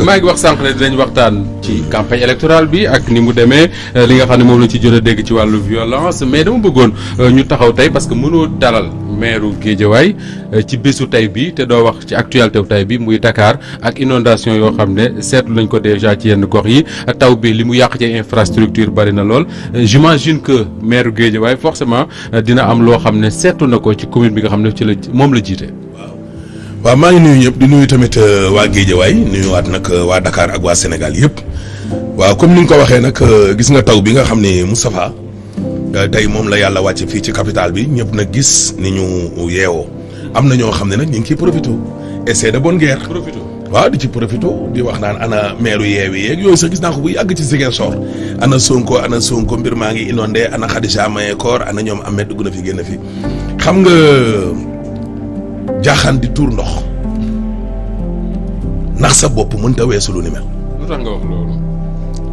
maa ngi wax sànq ne dinañ waxtaan ci campagne électorale bi ak ni mu demee li nga xam ne moom lañ ci jot a dégg ci wàllu violence mais dama bëggoon ñu taxaw tey parce que mënoo dalal maire Guédiawaye ci bésu tey bi te doo wax ci actualité tey bi muy Dakar ak inondation yoo xam ne seetlu nañ ko déjà ci yenn gox yi taw bi li mu yàq ci infrastructure bari na lool j'imagine que maire Guédiawaye forcément dina am loo xam ne seetlu na ko ci commune bi nga xam ne ci la moom la jiite. waaw maa ngi nuyu ñëpp di nuyu tamit waa Guédiawaye nuyuwaat nag waa Dakar ak waa Sénégal yëpp waaw comme ni nga ko waxee nag gis nga taw bi nga xam ne Moustapha tey moom la yàlla wàcc fii ci capitale bi ñëpp nag gis ni ñu yeewoo am na ñoo xam ne nag ñu ngi ciy profité et c'est de bonne guerre. waaw di ci profité di wax naan ana maire yeewi yeeg yooyu sax gis naa ko bu yàgg ci Ziguinchor ana Sonko mbir maa ngi inondé ana Khadija Mayekor ana ñoom Ahmed dugg na fi génn fi xam nga. jaaxaan di tuur ndox ndax sa bopp mënta weesu lu ni mel. lu tax nga wax loolu.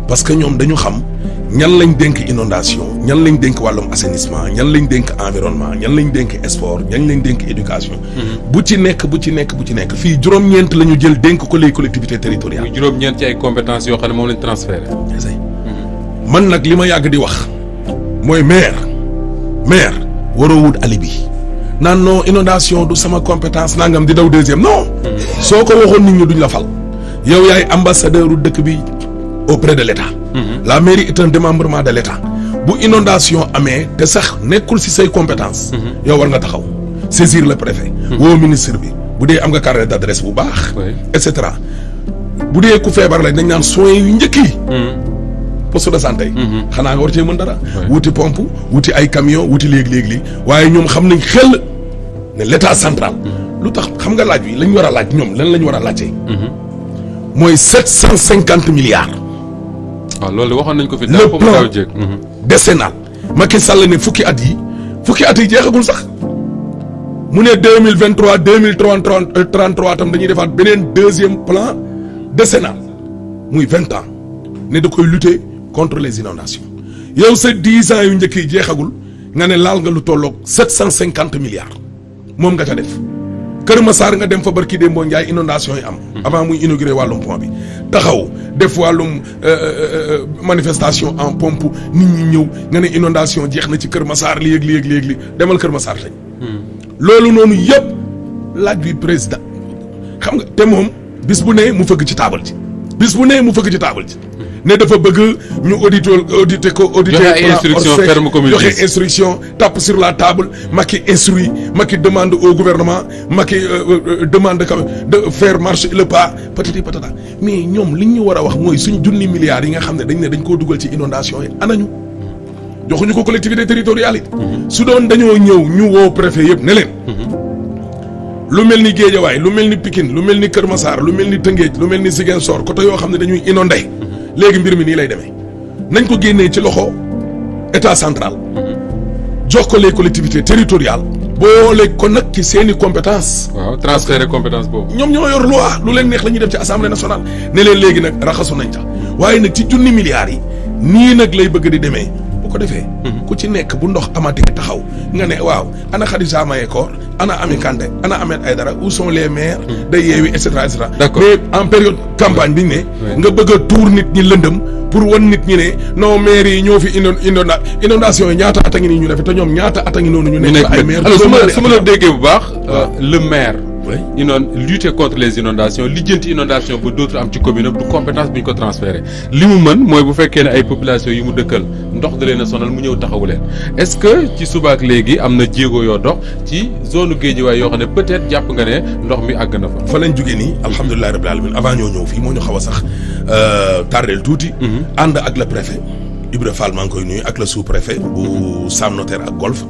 parce que ñoom dañu xam ñan lañ dénk inondation ñan lañ dénk wàllum assainissement ñan lañ dénk environnement ñan lañ dénk sport ñan lañ dénk éducation. bu ci nekk fii juróom-ñeent la ñu jël dénk ko les collectivités territoriales. muy juróom-ñeent ci ay compétences yoo xam ne moom lañ transféré. man nag li ma yàgg di wax mooy maire waroo wut alibi. naan non inondation du sama compétence nangam di daw deuxième non soo ko waxoon nit ñi duñ la fal yow yaay ambassadeur u dëkk bi auprès de l'État. La mairie est un démembrement de l'État bu inondation amee te sax nekkul ci say compétence yow war nga taxaw saisir le préfet woo ministre bi bu dee am nga carnet d'adresse bu baax et cetera bu dee ku feebar la dañ naan soins yu njëkk yi poste de santé xanaa nga war cee mën dara wuti pompe wuti ay camion wuti léegi waaye ñoom xam nañ xel ne l'état central lu tax xam nga laaj bi lañ war a laaj ñoom lan lañ war a laajtee mooy 750 milliards. waaw loolu waxoon nañ ko fi. le plan décennal Macky Sall ne fukki at yi jeexagul sax mu ne 2023 2033 tam dañuy defaat beneen deuxième plan décennal muy 20 ans ne da koy lutter contre les inondations yow sa 10 ans yu njëkk yi jeexagul nga ne laal nga lu tolloog 750 milliards moom nga ca def Kër Massar nga dem fa barki Demba Ndiaye inondation yi am. avant muy inauguré wàllum pont bi taxaw def wàllum manifestation en pompe nit ñi ñëw nga ne inondation jeex na ci Kër Massar léegi demal Kër Massar tey. loolu noonu yëpp laaj bi président xam nga te moom bis bu ne mu fëgg ci taabal ji ne dafa bëgg ñu auditer joxe instruction tape sur la table Macky instruit Macky demande au gouvernement Macky demande de faire marcher le pas patati patata mais ñoom li ñu war a wax mooy suñ junni milliards yi nga xam ne dañ koo dugal ci inondation yi anañu joxuñu ko collectivité territoriale yi su doon dañoo ñëw ñu woo préfet yëpp ne leen lu mel ni Guédiawaye lu mel ni Pikine lu mel ni Kër Massar lu mel ni Tëngéej lu mel ni Ziguinchor côté yoo xam ne dañuy inondé léegi mbir mi nii lay demee nañ ko génnee ci loxo état central jox ko les collectivités territoriales boole ko nag ci seeni compétence waaw transférer compétence boobu. ñoom ñoo yor loi lu leen neex la ñuy def ci assemblée nationale ne leen léegi nag raxasu nañ ca waaye nag ci junni milliards yi nii nag lay bëgg di demee bu ko defee. ku ci nekk bu ndox amatee taxaw nga ne waaw ana Khadija Mayekor ana Ami Kandé ana Ahmed Aïdara où sont les maires de Yewwi et cetera et cetera. D'accord. Mais en période campagne bi ñu ne. nga bëgg a tuur nit ñi lëndëm pour wan nit ñi ne non maires yi ñoo fi inondation yi ñaata at a ngi nii ñu def te ñoom ñaata at a ngi noonu ñu nekk ay maires. alors su ma la déggee bu baax. le maire. oui lutter contre les inondations lijjanti inondation ba dootul am ci commune am du compétence bu ñu ko transféré li mu mën mooy bu fekkee ne ay population yi mu dëkkal ndox da leen a sonal mu ñëw taxawu leen est-ce que ci subaak léegi am na jéego yoo dox ci zone Guédiawaye yoo xam ne peut-être jàpp nga ne ndox mi àgg na fa. fa lañ jógee nii alhamdulilah rabbil alamin avant ñoo ñëw fii moo ñu xaw a sax tardeel tuuti. ànd ak le préfet Ibra Fall maa ngi koy nuyu ak le sous-préfet bu Sam Notaire ak Golf.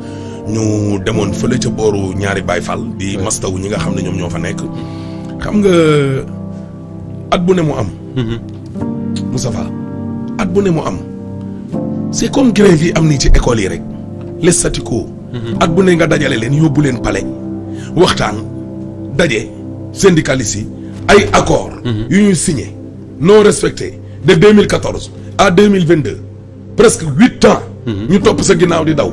ñu demoon fële ca booru ñaari Baye Fall di mastawu ñi nga xam ne ñoom ñoo fa nekk xam nga at bu ne mu am Moustapha at bu ne mu am c'est comme grève yi am nii ci école yi rek les statu quo at bu ne nga dajale leen yóbbu leen palais waxtaan daje syndicalistes yi ay accord yu ñuy signé non respecté de 2014 à 2022 presque 8 ans ñu topp sa ginnaaw di daw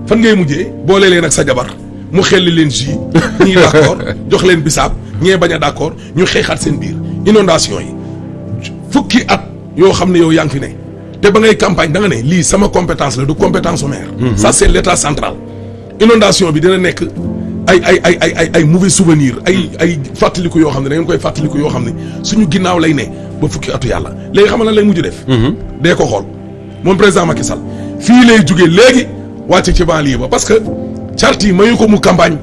fan ngay mujjee boole leen ak sa jabar mu xelli leen jus ñii d'accord jox leen bisaab ñee bañ a d'accord ñu xeexaat seen biir inondation yi fukki at yoo xam ne yow yaa ngi fi ne te ba ngay campagne da nga ne lii sama compétence la du compétence au maire. Ça c'est l'état central. inondation bi dina nekk ay mauvais souvenir ay fàttaliku yoo xam ne da ngeen koy fàttaliku yoo xam ne suñu ginnaaw lay ne ba fukki atu yàlla léegi xam nga lan lay mujj def. dee ko xool moom président Macky Sall fii lay jugee léegi wàcce ci banlieue ba parce que charte yi mayu ko mu campagne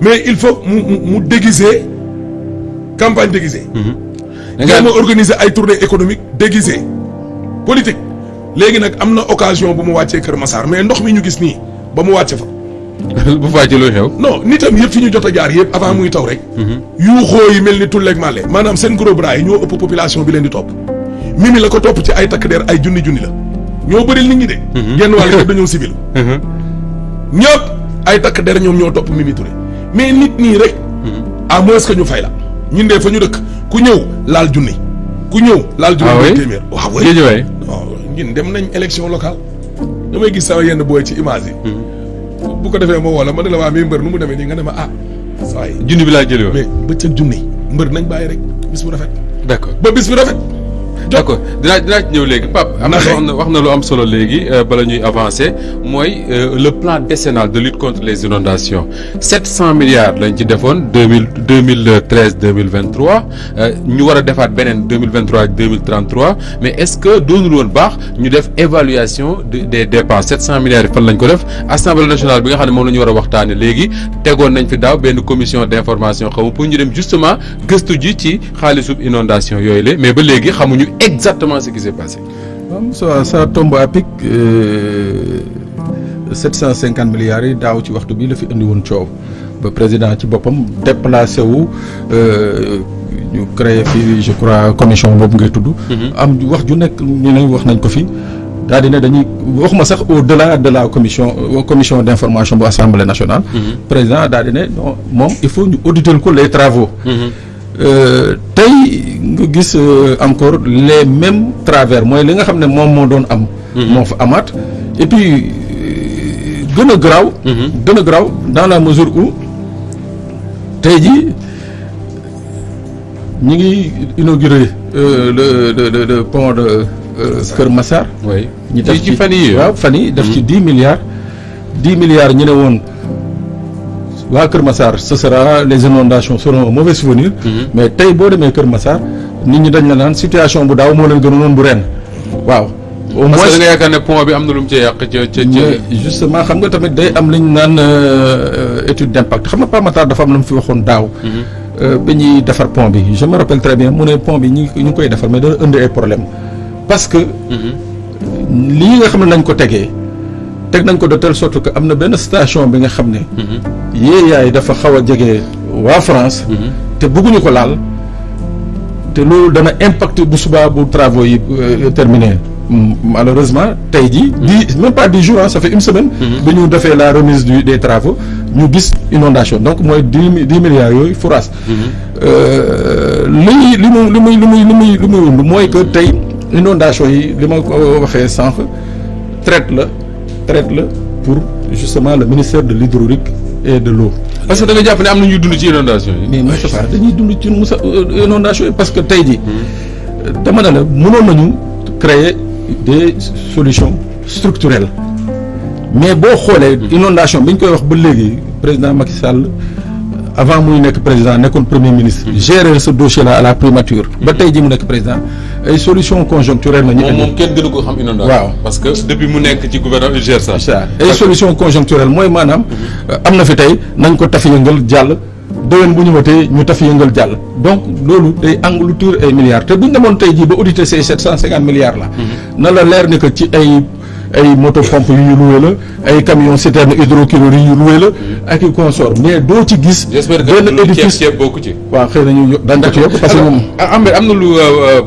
mais il faut mu déguiser campagne déguisée. nga organiser ay tournées économiques déguisées politique léegi nag am na occasion bu mu wàccee Kër Massar mais ndox mi ñu gis nii ba mu wàcce fa. bu fàccee looy xew. non nitam yëpp fi ñu jot a jaar yëpp avant muy taw rek. yuuxoo yi mel ni tulleeg màlle maanaam seen gros bras yi ñoo ëpp population bi leen di topp. Mimi la ko topp ci ay takk der ay junni la ñoo bëri nit ñi de. genn wàll yëpp dañoo civil. ñëpp ay takk der ñoom ñoo topp Mimi Touré mais nit ñi rek. à moins que ñu fay la. ñun de fa ñu dëkk ku ñëw laal junni. ku ñëw laal junni téeméer. waaw Guédiawaye. non ñun dem nañ élection locale damay gis sama yenn booy ci image yi. bu ko defee ma woo la ma ne la waa mais mbër nu mu demee nii nga ne ma saa yi junni bi laa jëlee woon mais bëccëg junni mbër nañ bàyyi rek bis bu rafet. d'accord ba bis bu rafet. d'accord dinaa ci ñëw léegi Pape. wax na lu am solo léegi bala ñuy avancer mooy le plan décennal de lutte contre les inondations 700 milliards lañ ci defoon 2013 2023 ñu war a defaat beneen 2023 ak 2033 mais est-ce que doonul woon baax ñu def évaluation des dépenses 700 milliards yi fan lañ ko def assemblée nationale bi nga xam ne moom la ñu war a waxtaane léegi tegoon nañ fi daaw benn commission d'information xaw ma pour ñu dem justement gëstu ji ci xaalisub inondation yooyu la mais ba léegi xamuñu exactement ce qui s'est passé. Ça tombe à pic 750 milliards yi daaw ci waxtu bi la fi indi woon coow ba président ci boppam déplacé wu ñu créé fii je crois commission boobu ngay tudd. am wax ju nekk ñu ne wax nañ ko fi daal di ne dañuy waxuma sax au-delà de la commission d'information bu assemblée nationale. président daal di ne non moom il faut ñu auditer ko les travaux. tey nga gis encore les mêmes travers mooy li nga xam ne moom moo doon am. moo fa amaat et puis gën a garaaw. gën a garaaw dans la mesure où tey jii ñu ngi inauguré le pont de Kër Massar. oui ñu def ci fan yii waaw fan yii def ci 10 milliards. 10 milliards ñu ne woon. waa Kër Massar ce sera les inondations seront un mauvais souvenir. mais tey boo demee Kër Massar nit ñi dañ la naan situation bu daaw moo leen gënoon bu ren. waaw au moins parce que da nga yaakaar ne pont bi am na lu mu cee yàq ca justement xam nga tamit day am li ñu naan étude d'impact xam nga Pape Matar dafa am lu mu fi waxoon daaw. ba ñuy defar pont bi je me rappelle très bien mu ne pont bi ñu ngi koy defar mais dana indi ay problème parce que. lii nga xam ne nañ ko tegee. teg nañ ko de telle sorte que am na benn station bi nga xam ne. yéeyaay dafa xaw a jege waa France. te bëgguñu ko laal te loolu dana impact bu subaa bu travaux yi terminé malheureusement tey jii. même pas 10 jours ça fait une semaine. bi ñu defee la remise des travaux ñu gis inondation donc mooy 10 milliards yooyu foras. li muy wund mooy que tey inondation yi li ma ko waxee sànq traite la pour justement le ministère de l'hydraulique et de l'eau. parce que da nga jàpp ne am na ñuy dund ci inondation yi. mais Moustapha dañuy dund ci inondation yi parce que tey jii dama ne la mënoon nañu créer des solutions structurelles mais boo xoolee inondation bi ñu koy wax ba léegi président Macky Sall avant muy nekk président nekkoon premier ministre. gérer ce dossier là à la primature. ba tey jii mu nekk président ay solutions conjoncturelles la ñu. moom kenn gënu ko xam inondation. waaw parce que depuis mu nekk ci gouvernement il gère ça. ay solutions conjoncturelles mooy maanaam am na fi tey nañ ko tafi yëngal jàll déwén bu ñëwatee ñu tafi yëngal jàll donc loolu day engloutir ay milliards te bu ñu demoon tey jii ba auditer ces 750 milliards là. na la leer ni que ci ay moto pompe yu ñu loué la ay camion citerne hydrocureur yu ñu loué la ak i consort mais doo ci gis. j'espère que benn édifice ceeb bokku ci. waaw xëy na ñu dañ ko ci yokk parce que moom. am na lu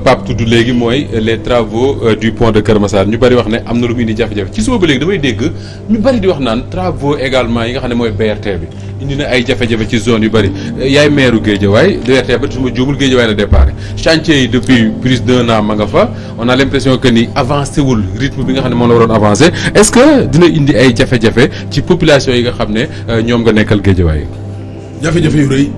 Pape tudd léegi mooy les travaux du pont de Kër Massar ñu bari wax ne am na lu mu indi jafe-jafe ci suba ba léegi damay dégg ñu bari di wax naan travaux également yi nga xam ne mooy BRT bi indi na ay jafe-jafe ci zone yu bari yaay maire Guédiawaye BRT ba su ma juumul Guédiawaye la départ chantier yi depuis plus d'un an ma nga fa on a l'impression que ni avancé wul rythme bi nga xam ne moom la waroon avancé est-ce que dina indi ay jafe-jafe ci population yi nga xam ne ñoom nga nekkal Guédiawaye. jafe-jafe yu rëy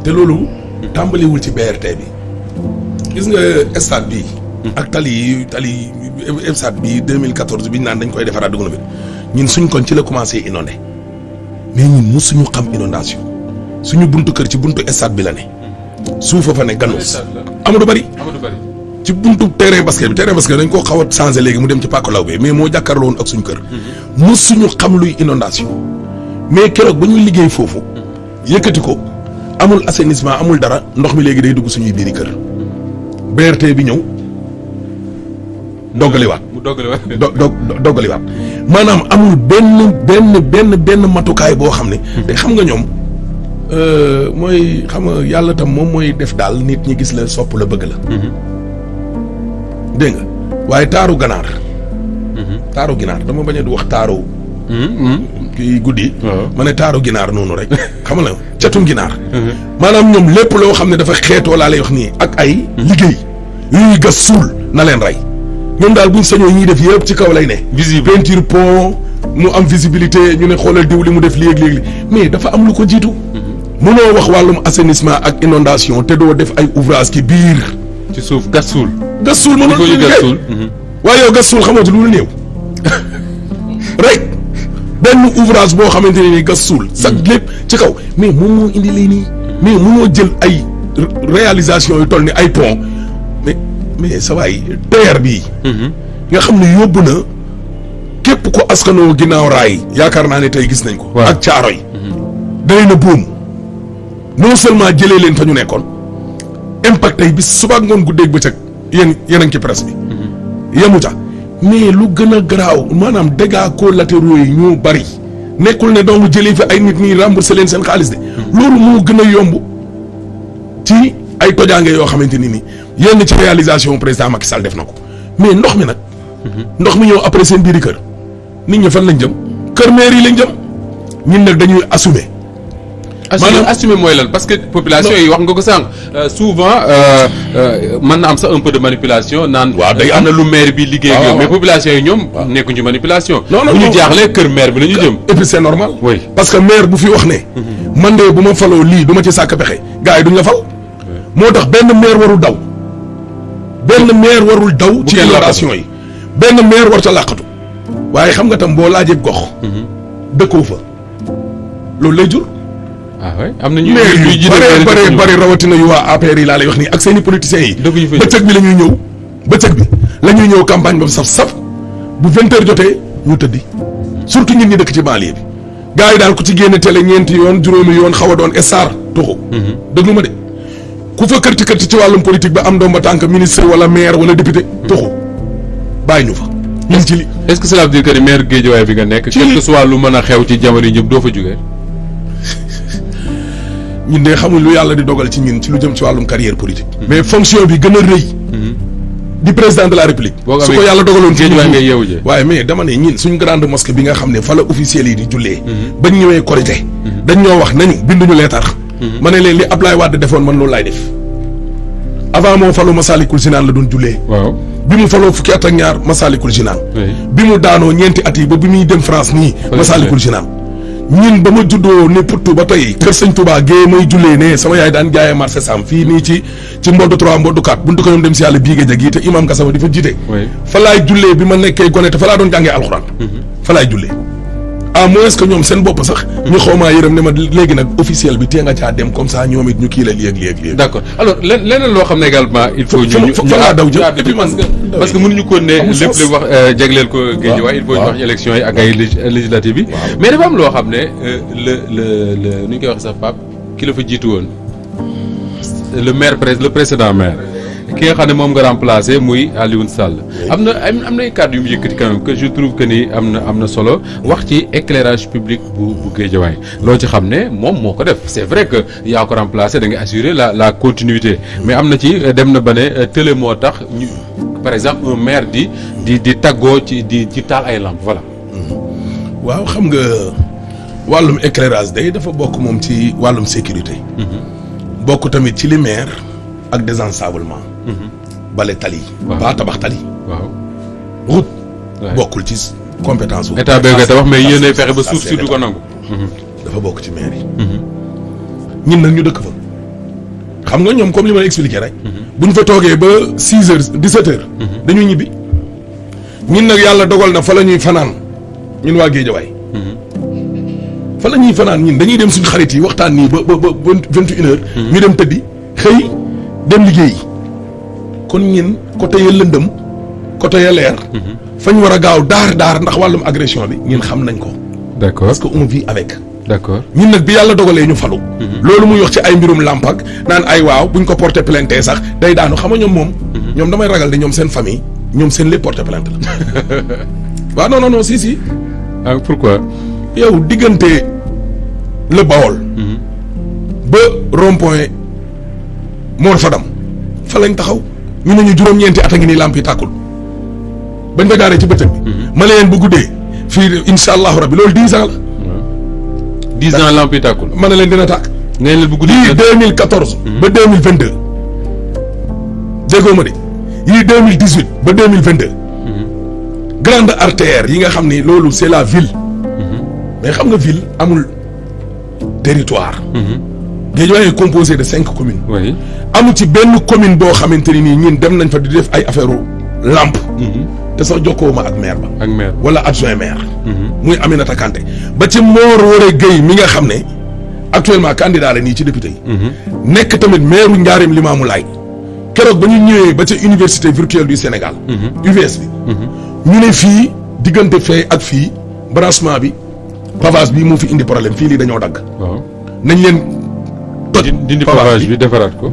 te loolu tàmbaliwul ci BRT bi gis nga stade bii. ak tali stade bii 2014 bi ñu naan dañ koy defaraat dugg na bi ñun suñ koñ ci la commencé inondé mais ñun mosuñu xam inondation suñu buntu kër ci buntu stade bi la ne suufa fa ne ganus Amadou Bari ci buntu terrain basket dañ koo xaw a changé léegi mu dem ci Pàkk Lawbe mais moo jàkkaarloo woon ak suñu kër mosuñu xam luy inondation mais keroog ba ñuy liggéey foofu yëkkati ko amul assainissement amul dara ndox mi léegi day dugg suñuy biiri kër BRT bi ñëw doggaliwaat doggaliwaat maanaam amul benn matukaay boo xam ne te xam nga ñoom mooy xam nga yàlla tam moom mooy def daal nit ñi gis la sopp la bëgg la dégg nga waaye taaru ganaar dama bañ a du wax taaru kii guddi ma ne taaru ginaar noonu rek xam nga catum ginaar maanaam ñoom lépp loo xam ne dafa xeetoo laa lay wax nii ak ay liggéey yuy gas suul na leen rey ñoom daal buñ sañoo ñuy def yëpp ci kaw lay ne visible peinture pont mu am visibilité ñu ne xoolal diw li mu def léegi mais dafa am lu ko jiitu mënoo wax wàllum assainissement ak inondation te doo def ay ouvrage ci biir ci suuf gas suul mënoo waaye yow gas suul xamatu lu néew rek benn ouvrage boo xamante ne ni gas suul sax lépp ci kaw mais moom moo indi lii nii mais mënoo jël ay réalisation yu toll ni ay pont mais sa waay TER bii nga xam ne yóbbu na képp ko askanoo ginnaaw raay yaakaar naa ne tey gis nañ ko ak caaro yi day na buum non seulement jëlee leen fa ñu nekkoon impact tey bis suba ngoon guddeeg bëccëg yéen a ngi ci presse bi yemu ca mais lu gën a garaaw maanaam dégâts collatéraux yi ñoo bari nekkul ne doomu jëlee fi ay nit ñi rembourser leen seen xaalis de loolu moo gën a yomb ci ay tojaange yoo xamante ni yenn ci réalisation président Macky Sall def na ko mais ndox mi nag ndox mi ñëw après seen biiri kër nit ñi fan lañ jëm kër maire yi lañ jëm ñun nag dañuy assumer assumer mooy lan parce que population yi wax nga ko sànq souvent mën na am sax un peu de manipulation naan waaw day am na lu maire bi liggéey ak mais population yi ñoom nekkuñ ci manipulation bu ñu jaaxlee kër maire bi la ñu jëm et puis c'est normal oui parce que maire bu fi wax ne man de bu ma faloo lii du ma ci sàkk pexe gars yi duñ la fal moo tax benn maire warul daw ci inondation yi benn maire war ca làqatu waaye xam nga tam boo laajee gox dëkkoo fa loolu lay jur am na ñu bari rawatina yu waa APR yi laa lay wax nii ak seeni politiciens yi bëccëg bi la ñuy ñëw campagne ba saf bu 20h jotee ñu tëddi surtout ñun ñi dëkk ci banlieue bi gars yi daal ku ci génne télé ñeenti yoon juróomi yoon xaw a doon star tuxu déglu ma de ku fa kërti ci wàllum politique ba am doom ba tànk ministre wala maire wala député tuxu bàyyi ñu fa ñun ci li est-ce que cela veut dire que maire Guédiawaye bi nga nekk quel que soit lu mën a xew ci jamono yi ñëpp doo fa jógee ñun de xamul lu yàlla di dogal ci ñun ci lu jëm ci wàllum carrière politique mais fonction bi gën a rëy di président de la république su ko yàlla dogaloon ci Guédiawaye ngay yeewu je waaye mais dama ne ñin suñ grande mosquée bi nga xam ne fa la officiels yi di jullee bañ ñëwee korité dañ ñoo wax nañu binduñu leetar ma ne leen li Ablaye Wade defoon man loolu laay def avant moo falu Massalikul Jinaan la doon jullee waaw bi mu faloo fukki at ak ñaar Massalikul Jinaan bi mu daanoo ñeenti at yi ba bi muy dem France nii Massalikul Jinaan ñun ba ma juddoo ne puttu ba tey kër sëñ Touba Guèye may jullee ne sama yaay daan jaayee marché Sam fii nii ci mboddu 3 mboddu 4 buntu ko ñoom dem si yàlla bii nga jagi te imam Gassama di fa jiite fa laay jullee bi ma nekkee gone te fa laa doon jàngee alxuraan fa laay jullee à moins que ñoom seen bopp sax ñu xawmaa yërëm ne ma léegi nag officiel bi tee nga caa dem comme ça ñoom it ñu kii la léegi d'accord alors leneen loo xam ne également il faut ñu fa laa daw jëm et puis man parce que mënuñu ko ne lépp li wax jagleel ko Guédiawaye il faut ñu wax élection yi ak ay législative bi mais dafa am loo xam ne le nu ñu koy wax sax Pape ki la fa jiitu woon le précédent maire ki nga xam ne moom nga remplacé muy Alioune Sall am na ay kàddu yu mu yëkkati quand même que je trouve que ni am na solo wax ci éclairage public bu Guédiawaye loo ci xam ne moom moo ko def c'est vrai que yaa ko remplacé da nga assurer la continuité mais am na ci dem na ba ne télé moo tax ñu par exemple un maire di taggoo ci taal ay lampe voilà. waaw xam nga wàllum éclairage day dafa bokk moom ci wàllum sécurité. bokk tamit ci li maire ak désensablement. bale tali. ba tabax tali. waaw route. bokkul ci compétence wu. état beeg tabax mais yéenay fexe ba suuf si du ko nangu. dafa bokk ci maire yi. ñun nag ñu dëkk fa xam nga ñoom comme li ma la expliqué rek. bu ñu fa toogee ba 6 heures 17 heures. dañuy ñibbi. ñun nag yàlla dogal na fa la ñuy fanaan ñun waa Géejawaay. fa la ñuy fanaan ñun dañuy dem suñu xarit yi waxtaan nii ba 21 heures. ñu dem tëddi xëy dem liggéeyi. kon ñun côté ya lëndëm côté ya leer. fañ war a gaaw daar ndax wàllum agression bi ñun xam nañ ko. d'accord parce que on vit avec. d'accord ñun nag bi yàlla dogalee ñu falu. loolu muy wax ci ay mbirum làmp ak naan ay waaw buñ ko porté plainte sax day daanu xam nga ñoom moom. ñoom damay ragal de ñoom seen famille ñoom seen lépp porté plainte la. waaw non si. ah pourquoi. yow diggante le Bawol. ba rond-point Mor Fadam fa lañ taxaw ñu ne ñu juróom-ñeenti at a ngi nii làmp yi tàkkul bañ ko gaaree ci bëccëg bi. ma leen bu guddee fii incha allahu rabbi loolu 10 ans la. 10 ans lamp yi tàkkul. ma ne leen dina tàkk. nee leen bu guddi yii 2014. ba 2022. déggoo ma de yii 2018 ba 2022. grande artère yi nga xam ni loolu c'est la ville. mais xam nga ville amul territoire. Guédiawaye est composé de 5 communes. oui amu ci benn commune boo xamante ni nii ñun dem nañ fa di def ay affaire lampe. te sax jokkoo ma ak maire ba. ak maire wala adjoint maire. muy Aminata Kanté ba ci Mor Wore Gueye mi nga xam ne actuellement candidat la nii ci député yi. nekk tamit maire u Njaareem Limaamu Laay keroog ba ñu ñëwee ba ca université virtuelle du Sénégal. UVS bi. ñu ne fii diggante fee ak fii branchement bi pavage bi moo fi indi problème fii lii dañoo dagg. waaw nañ leen toj dindi pavage bi defaraat ko.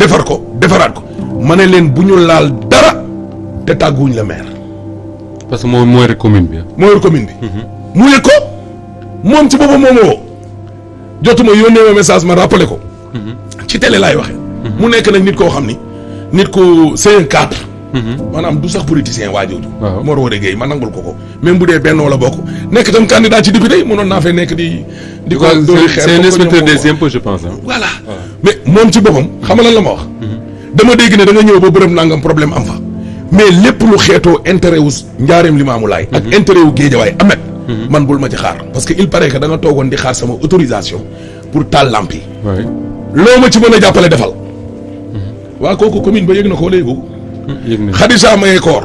defaraat ko ma ne leen bu ñu laal dara te tàgguwuñ la maire. parce que moom mooy rek commune bi. moo yor commune bi. mu yëg ko moom ci boppam moo ma woo jotuma yónnee ma message ma rappelé ko. ci télé laay waxee. mu nekk nag nit koo xam ni nit ku c'est un cadre. maanaam du sax politicien waa jooju. waaw Mor Wore Gueye ma nangul ko même bu dee Benno la bokk nekk tam candidat ci député yi mënoon naa fee nekk di ko dooli xeer c'est un inspecteur des impôts je pense. voilà mais moom ci boppam xam nga lan la ma wax. dama dégg ne da nga ñëw ba bërëb nangam problème am fa. mais lépp lu xeetoo intérêt wu Njaareem Limaamu Laay ak intérêt wu Géejawaay amet man bul ma ci xaar parce que il paraît que da nga toogoon di xaar sama autorisation pour taal lamp yi. oui loo ma ci mën a jàppale defal. waa kooku commune ba yëg na ko wala yëgu. yëg nañu Khadija Maye Koor.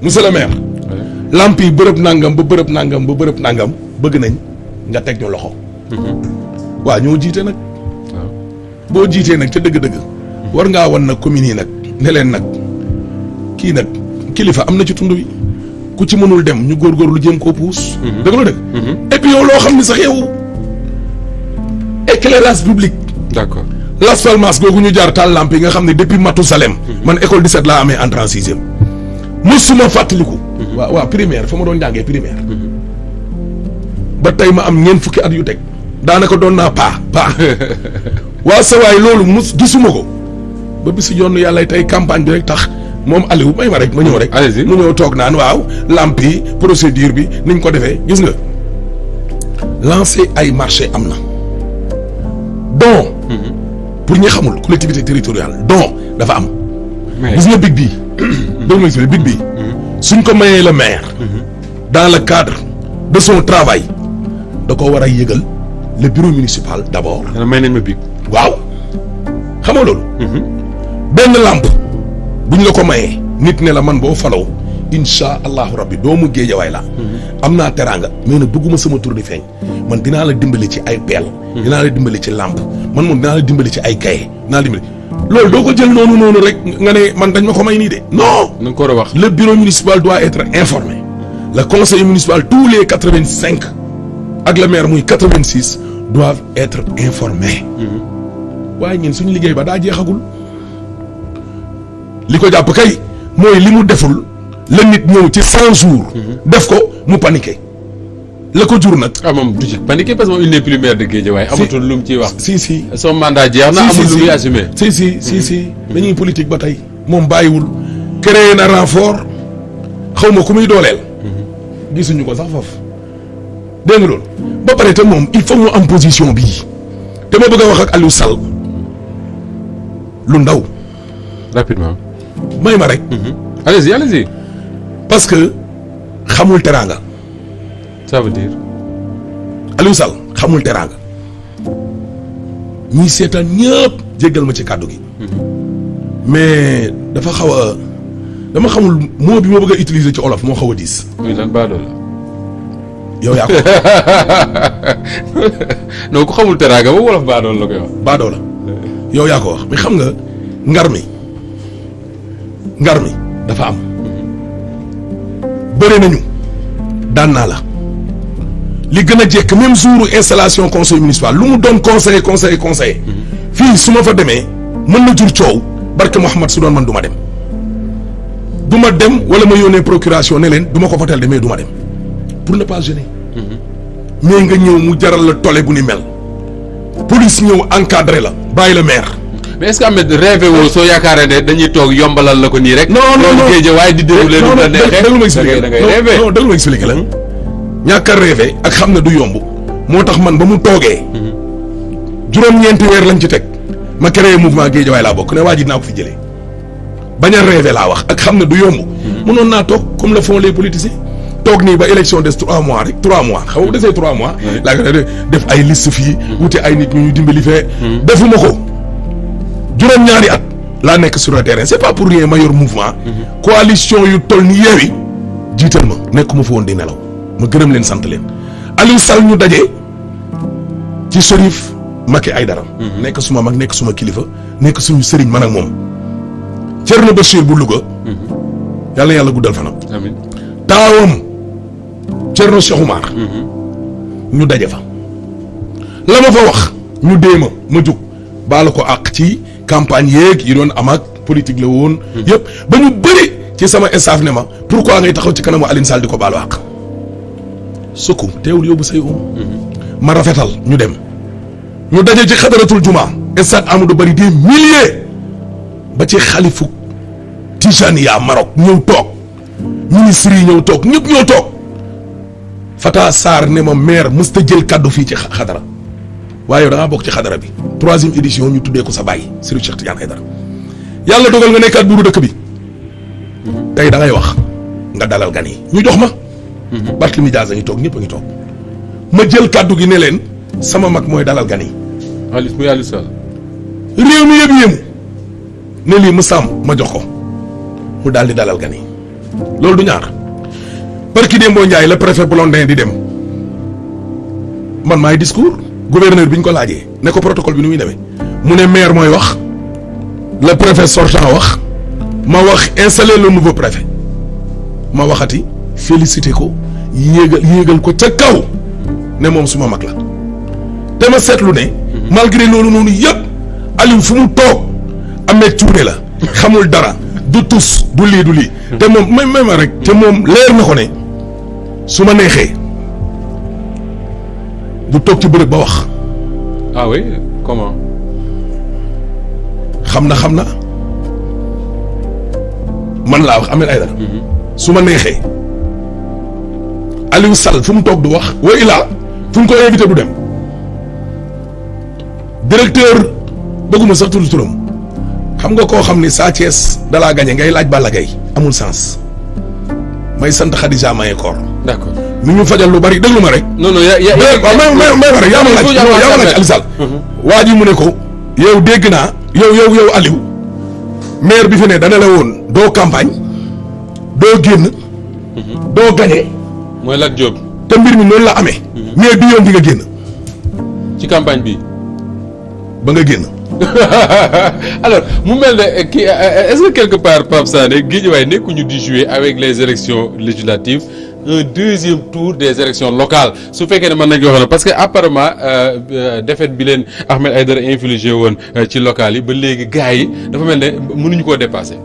monsieur le maire. lamp yi bërëb nangam ba bërëb nangam bëgg nañ nga teg ñu loxo. waa ñoo jiite nag. waaw boo jiitee nag ca dëgg-dëgg. war ngaa wan nag communes yi nag ne leen nag kii nag kilifa am na ci tund wi ku ci mënul dem ñu góorgóorlu jéem koo puus. dëgg la dëgg. et puis yow loo xam ni sax yow éclairage public. d'accord Las Palmas googu ñu jaar taal lamp yi nga xam ne depuis Matousalem. man école 17 laa amee entrée en 6e. mosuma fàttaliku. waaw primaire fa ma doon jàngee primaire. ba tey ma am ñeent fukki at yu teg. daanaka doon naa paa. waa sa waay loolu gisuma ko. ba bisu yoon yàlla tey campagne bi rek tax moom Aliou may ma rek ma ñëw rek. allez-y mu ñëw toog naan waaw lamp yi procédure bi niñ ko defee gis nga. lancer ay marché am na. don. pour ñi xamul collectivité territoriale don dafa am. gis nga big bii. dégg nga big bii. suñ ko mayee le maire. dans le cadre de son travail da ko war a yëgal le bureau municipal d'abord. dana may nañ ma big. waaw xam nga loolu. benn lampe buñ la ko mayee nit ne la man boo faloo insha allahu rabbi doomu Géejawaay la am naa teraanga mais nag bëgguma sama tur di feeñ man dinaa la dimbali ci ay peel. dinaa la dimbali ci lampe man moom dinaa la dimbali ci ay kaye dinaa la dimbali loolu doo ko jël noonu rek nga ne man dañ ma ko may nii de non. na nga ko war a wax. le bureau municipal doit être informé le conseil municipal tous les 85 ak le maire muy 86 doivent être informés. waaye ñun suñu liggéey ba daa jeexagul li ko jàpp kay mooy li mu deful la nit ñëw ci 100 jours. def ko mu paniqué la ko jur nag. ah moom du ci paniqué parce que moom il n'est plus maire de Guédiawaye. amatul lu mu ciy wax. si son mandat jeex na amul lu muy assumé. si dañuy politique ba tey moom bàyyiwul. créé na renfort xaw ma ku muy dooleel. gisuñu ko sax foofu dégg nga loolu ba pare te moom il faut mu am position bii te ma bëgg a wax ak Aliou Sall lu ndaw. rapidement. may ma rek. allez-y. parce que xamul teraanga. ça veut dire. Aliou Sall xamul teraanga ñi seetaan ñëpp jéggal ma ci kàddu gi mais dafa xaw a dama xamul mot bi ma bëgg a utiliser ci olof moo xaw a diis. muy lan baadoo la. yow yaa ko non ku xamul teraanga ba wolof baadoo la koy wax. baadoo la yow yaa ko wax mais xam nga ngar mi dafa am bëri nañu daan naa la li gën a jekk même jour installation conseil municipal lu mu doon conseiller fii su ma fa demee mën na jur coow barke Mouhamad su doon man du ma dem wala ma yónnee procuration ne leen du ma ko votel de mais du ma dem pour ne pas gêner. mais nga ñëw mu jaral la tole bu ni mel police ñëw encadré la bàyyi la maire. mais est-ce que Ahmed rêvé woo soo yaakaaree ne dañuy toog yombalal la ko nii rek. non géej waaye di déroulé lu la neexee déglu ma expliqué da ngay rêvé. non déglu ma expliqué la ñàkk a rêvé ak xam ne du yomb moo tax man ba mu toogee. juróom-ñeenti weer lañ ci teg ma créé mouvement Guédiawaye laa bokk ne waa ji dinaa ko fi jëlee bañ a rêvé laa wax ak xam ne du yomb. mënoon naa toog comme le font les politiciens. toog nii ba élection des 3 mois rek 3 mois xam nga desee 3 mois. laa ko def ay liste fii. wuti ay nit ñu dimbali fee. defuma ko juróom-ñaari at laa nekk sur le terrain c'est pas pour rien ma yor mouvement. coalition yu toll ni Yewwi jiital ma nekkuma fa woon di nelaw ma gërëm leen sant leen Aliou Sall ñu daje ci Chérif Maki Aïdara. nekk suma mag nekk suma kilifa nekk suñu sëriñ man ak moom Thierno Bachir bu Louga. yàlla yàlla guddal fanam. amiin taawam. Thierno Cheikh Oumar ñu daje fa la ma fa wax ñu dee ma jug baala ko àq ci campagne yeeg yi doon am ak politique la woon. yëpp ba ñu bëri ci sama staff ne ma pourquoi ngay taxaw ci kanamu Alioune Sall di ko baalu àq. sukku teewul yóbbu say ma rafetal ñu dem ñu daje ci xadaratul juma stade Amadou Barry des milliers ba ci xalifu Tijaniya Maroc ñëw toog ministre yi ñëw toog ñëpp ñëw toog. Fata Sarr ne ma maire mësta jël kaddu fii ci xadara waaye yow da ngaa bokk ci xadara bi 3e édition ñu tuddee ko sa bàyyi Serigne Cheikh Tidiane Aïdara yàlla dogal nga nekkaat buuru dëkk bi tey da ngay wax nga dalal gan yi ñu jox ma. Barthélémy Dias a ngi toog ñëpp a ngi toog ma jël kaddu gi ne leen sama mag mooy dalal gan yi. Aliou Sall. réew mi yëpp yéemu ne lii mu sàmm ma jox ko mu daal di dalal gan yi loolu du ñaar. Barki Dembo Ndiaye le préfet Blondin di dem man maay discours gouverneur bi ñu ko laajee ne ko protocole bi nu muy demee mu ne maire mooy wax le préfet sortant wax ma wax installer le nouveau préfet ma waxati féliciter ko yéegal ko ca kaw ne moom suma mag la te ma seetlu ne malgré loolu noonu yëpp Aliou fu mu toog amee cuune la xamul dara du tus du lii te moom may ma rek te moom leer na ko ne su ma neexee du toog ci bërëb ba wax. ah oui comment. xam na man laa wax Ahmed Aïdara. su ma neexee Aliou Sall fu mu toog du wax wa ilaa fu mu ko invité du dem directeur bëgguma sax tudd turam xam nga koo xam ni Sa Thiès dalaa gañe ngay laaj Balla Gaye amul sens may sant Khadija Maye Koor. d'accord mi ñu fajal lu bari déglu ma rek. non may rek yaa ma laaj Aliou Sall. waa ji mu ne ko yow dégg naa yow Aliou maire bi fi ne dana la woon doo campagne doo génn doo gañe mooy Lat Diop. te mbir mi noonu la amee. mais bi yoon di nga génn. ci campagne bi. ba nga génn. alors mu mel ne kii est-ce que quelque part Pape Sané Guédiawaye nekkuñu di jouer avec les élections législatives un deuxième tour des élections locales su fekkee ne mën nañu ko wax parce que apparemment défaite bi leen Ahmed Aïdara infligé woon ci locales yi ba léegi gars yi dafa mel ne mënuñu koo dépasser.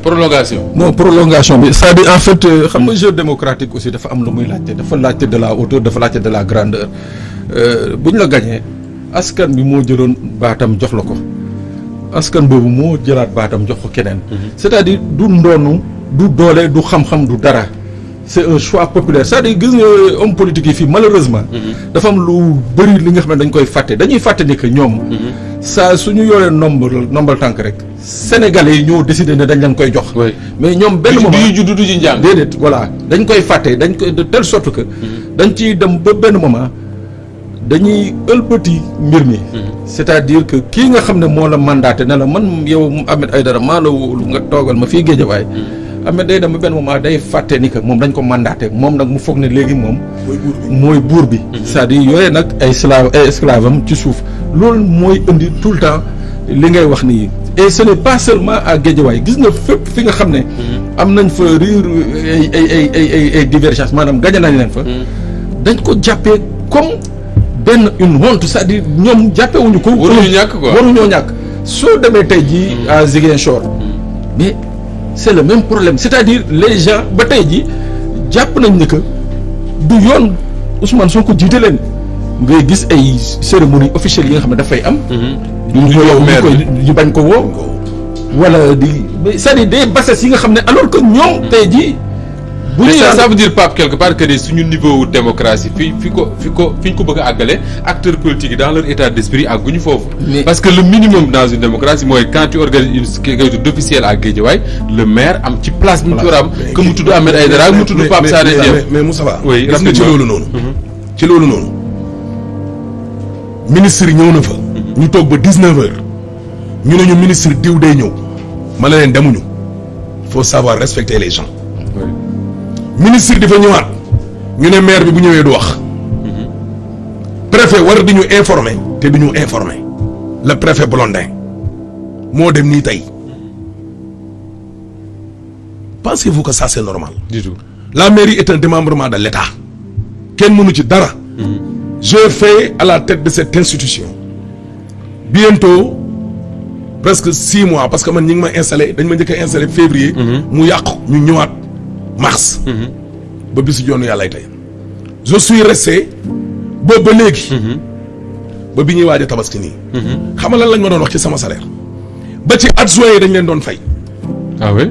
prolongation. non prolongation bi c'est-à-dire en fait xam nga jeu démocratique aussi dafa am lu muy laajte dafa laajte de la hauteur dafa laajte de la grandeur bu ñu la gañee askan bi moo jëloon baatam jox la ko askan boobu moo jëlaat baatam jox ko keneen. c'est-à-dire du ndoonu du doole du xam-xam du dara c'est un choix populaire c'est-à-dire gis nga homme politique yi fii malheureusement. dafa am lu bëri li nga xam ne dañ koy fàtte dañuy fàtte ni que ñoom. saa suñu yoree nombal tànk rek. Sénégalais yi ñoo décidé ne dañ leen koy jox. mais ñoom benn moment du juddu du ci njàng. déedéet voilà dañ koy fàtte dañ koy de telle sorte que. dañ ciy dem ba benn moment dañuy ëlbati mbir mi. c'est-à-dire que kii nga xam ne moo la mandaté ne la man yow Ahmed Aïdara maa la wóolu nga toogal ma fii Guédiawaye. Ahmed day dem ba benn moment day fàtte ni que moom dañ ko mandaté moom nag mu foog ne léegi moom. mooy buur bi. c'est-à-dire yooyu nag ay esclave am ci suuf loolu mooy indi tout le temps li ngay wax nii. et ce n'est pas seulement à Guédiawaye gis nga fépp fi nga xam ne. am nañ fa riir ay divergence maanaam gañe nañ leen fa. dañ ko jàppee comme benn une honte c'est-à-dire ñoom jàppewuñu ko. waruñu ñàkk quoi waruñoo ñàkk. soo demee tey jii à Ziguinchor. mais c'est le même problème c'est-à-dire les gens ba tey jii jàpp nañ ne que du yoon Ousmane Sonko jiite leen ngay gis ay cérémonie officielle yi nga xam ne dafay am. ñu bañ ko woo. wala di c'est-à-dire des bassesses yi nga xam ne alors que ñoom tey jii. bu ñu ça veut dire Pape quelque part que ni suñu niveau démocratie fi ñu ko bëgg a àggale acteurs politiques yi dans leur état d'esprit àgguñu foofu. parce que le minimum dans une démocratie mooy quand tu organises quelque chose d'officiel à Guédiawaye le maire am ci place bi mu war a am. que mu tudd Ahmed Aïdara mu tudd Pape Sané Dieng. mais Moustapha. oui gis nga ci loolu noonu. ci loolu noonu ministre yi ñëw na fa. ñu toog ba 19h ñu ne ñu ministre diw day ñëw ma la leen demuñu il faut savoir respecter les gens. ministre di fa ñëwaat ñu ne maire bi bu ñëwee du wax. préfet war di ñu informer te du ñu informer le préfet Blondin moo dem nii tey pensez-vous que ça c'est normal. du tout. La mairie est un démembrement de l'État kenn mënu ci dara. je fais à la tête de cette institution bientôt presque 6 mois parce que man ñi ngi ma installé dañ ma njëkk a installé février. mu yàqu ñu ñëwaat mars. ba bisu joonu yàlla tey je suis resté boobu ba léegi. ba bi ñuy waaj a tabaski nii. xam nga lan lañ ma doon wax ci sama salaire ba ci adjoint yi dañ leen doon fay. ah oui.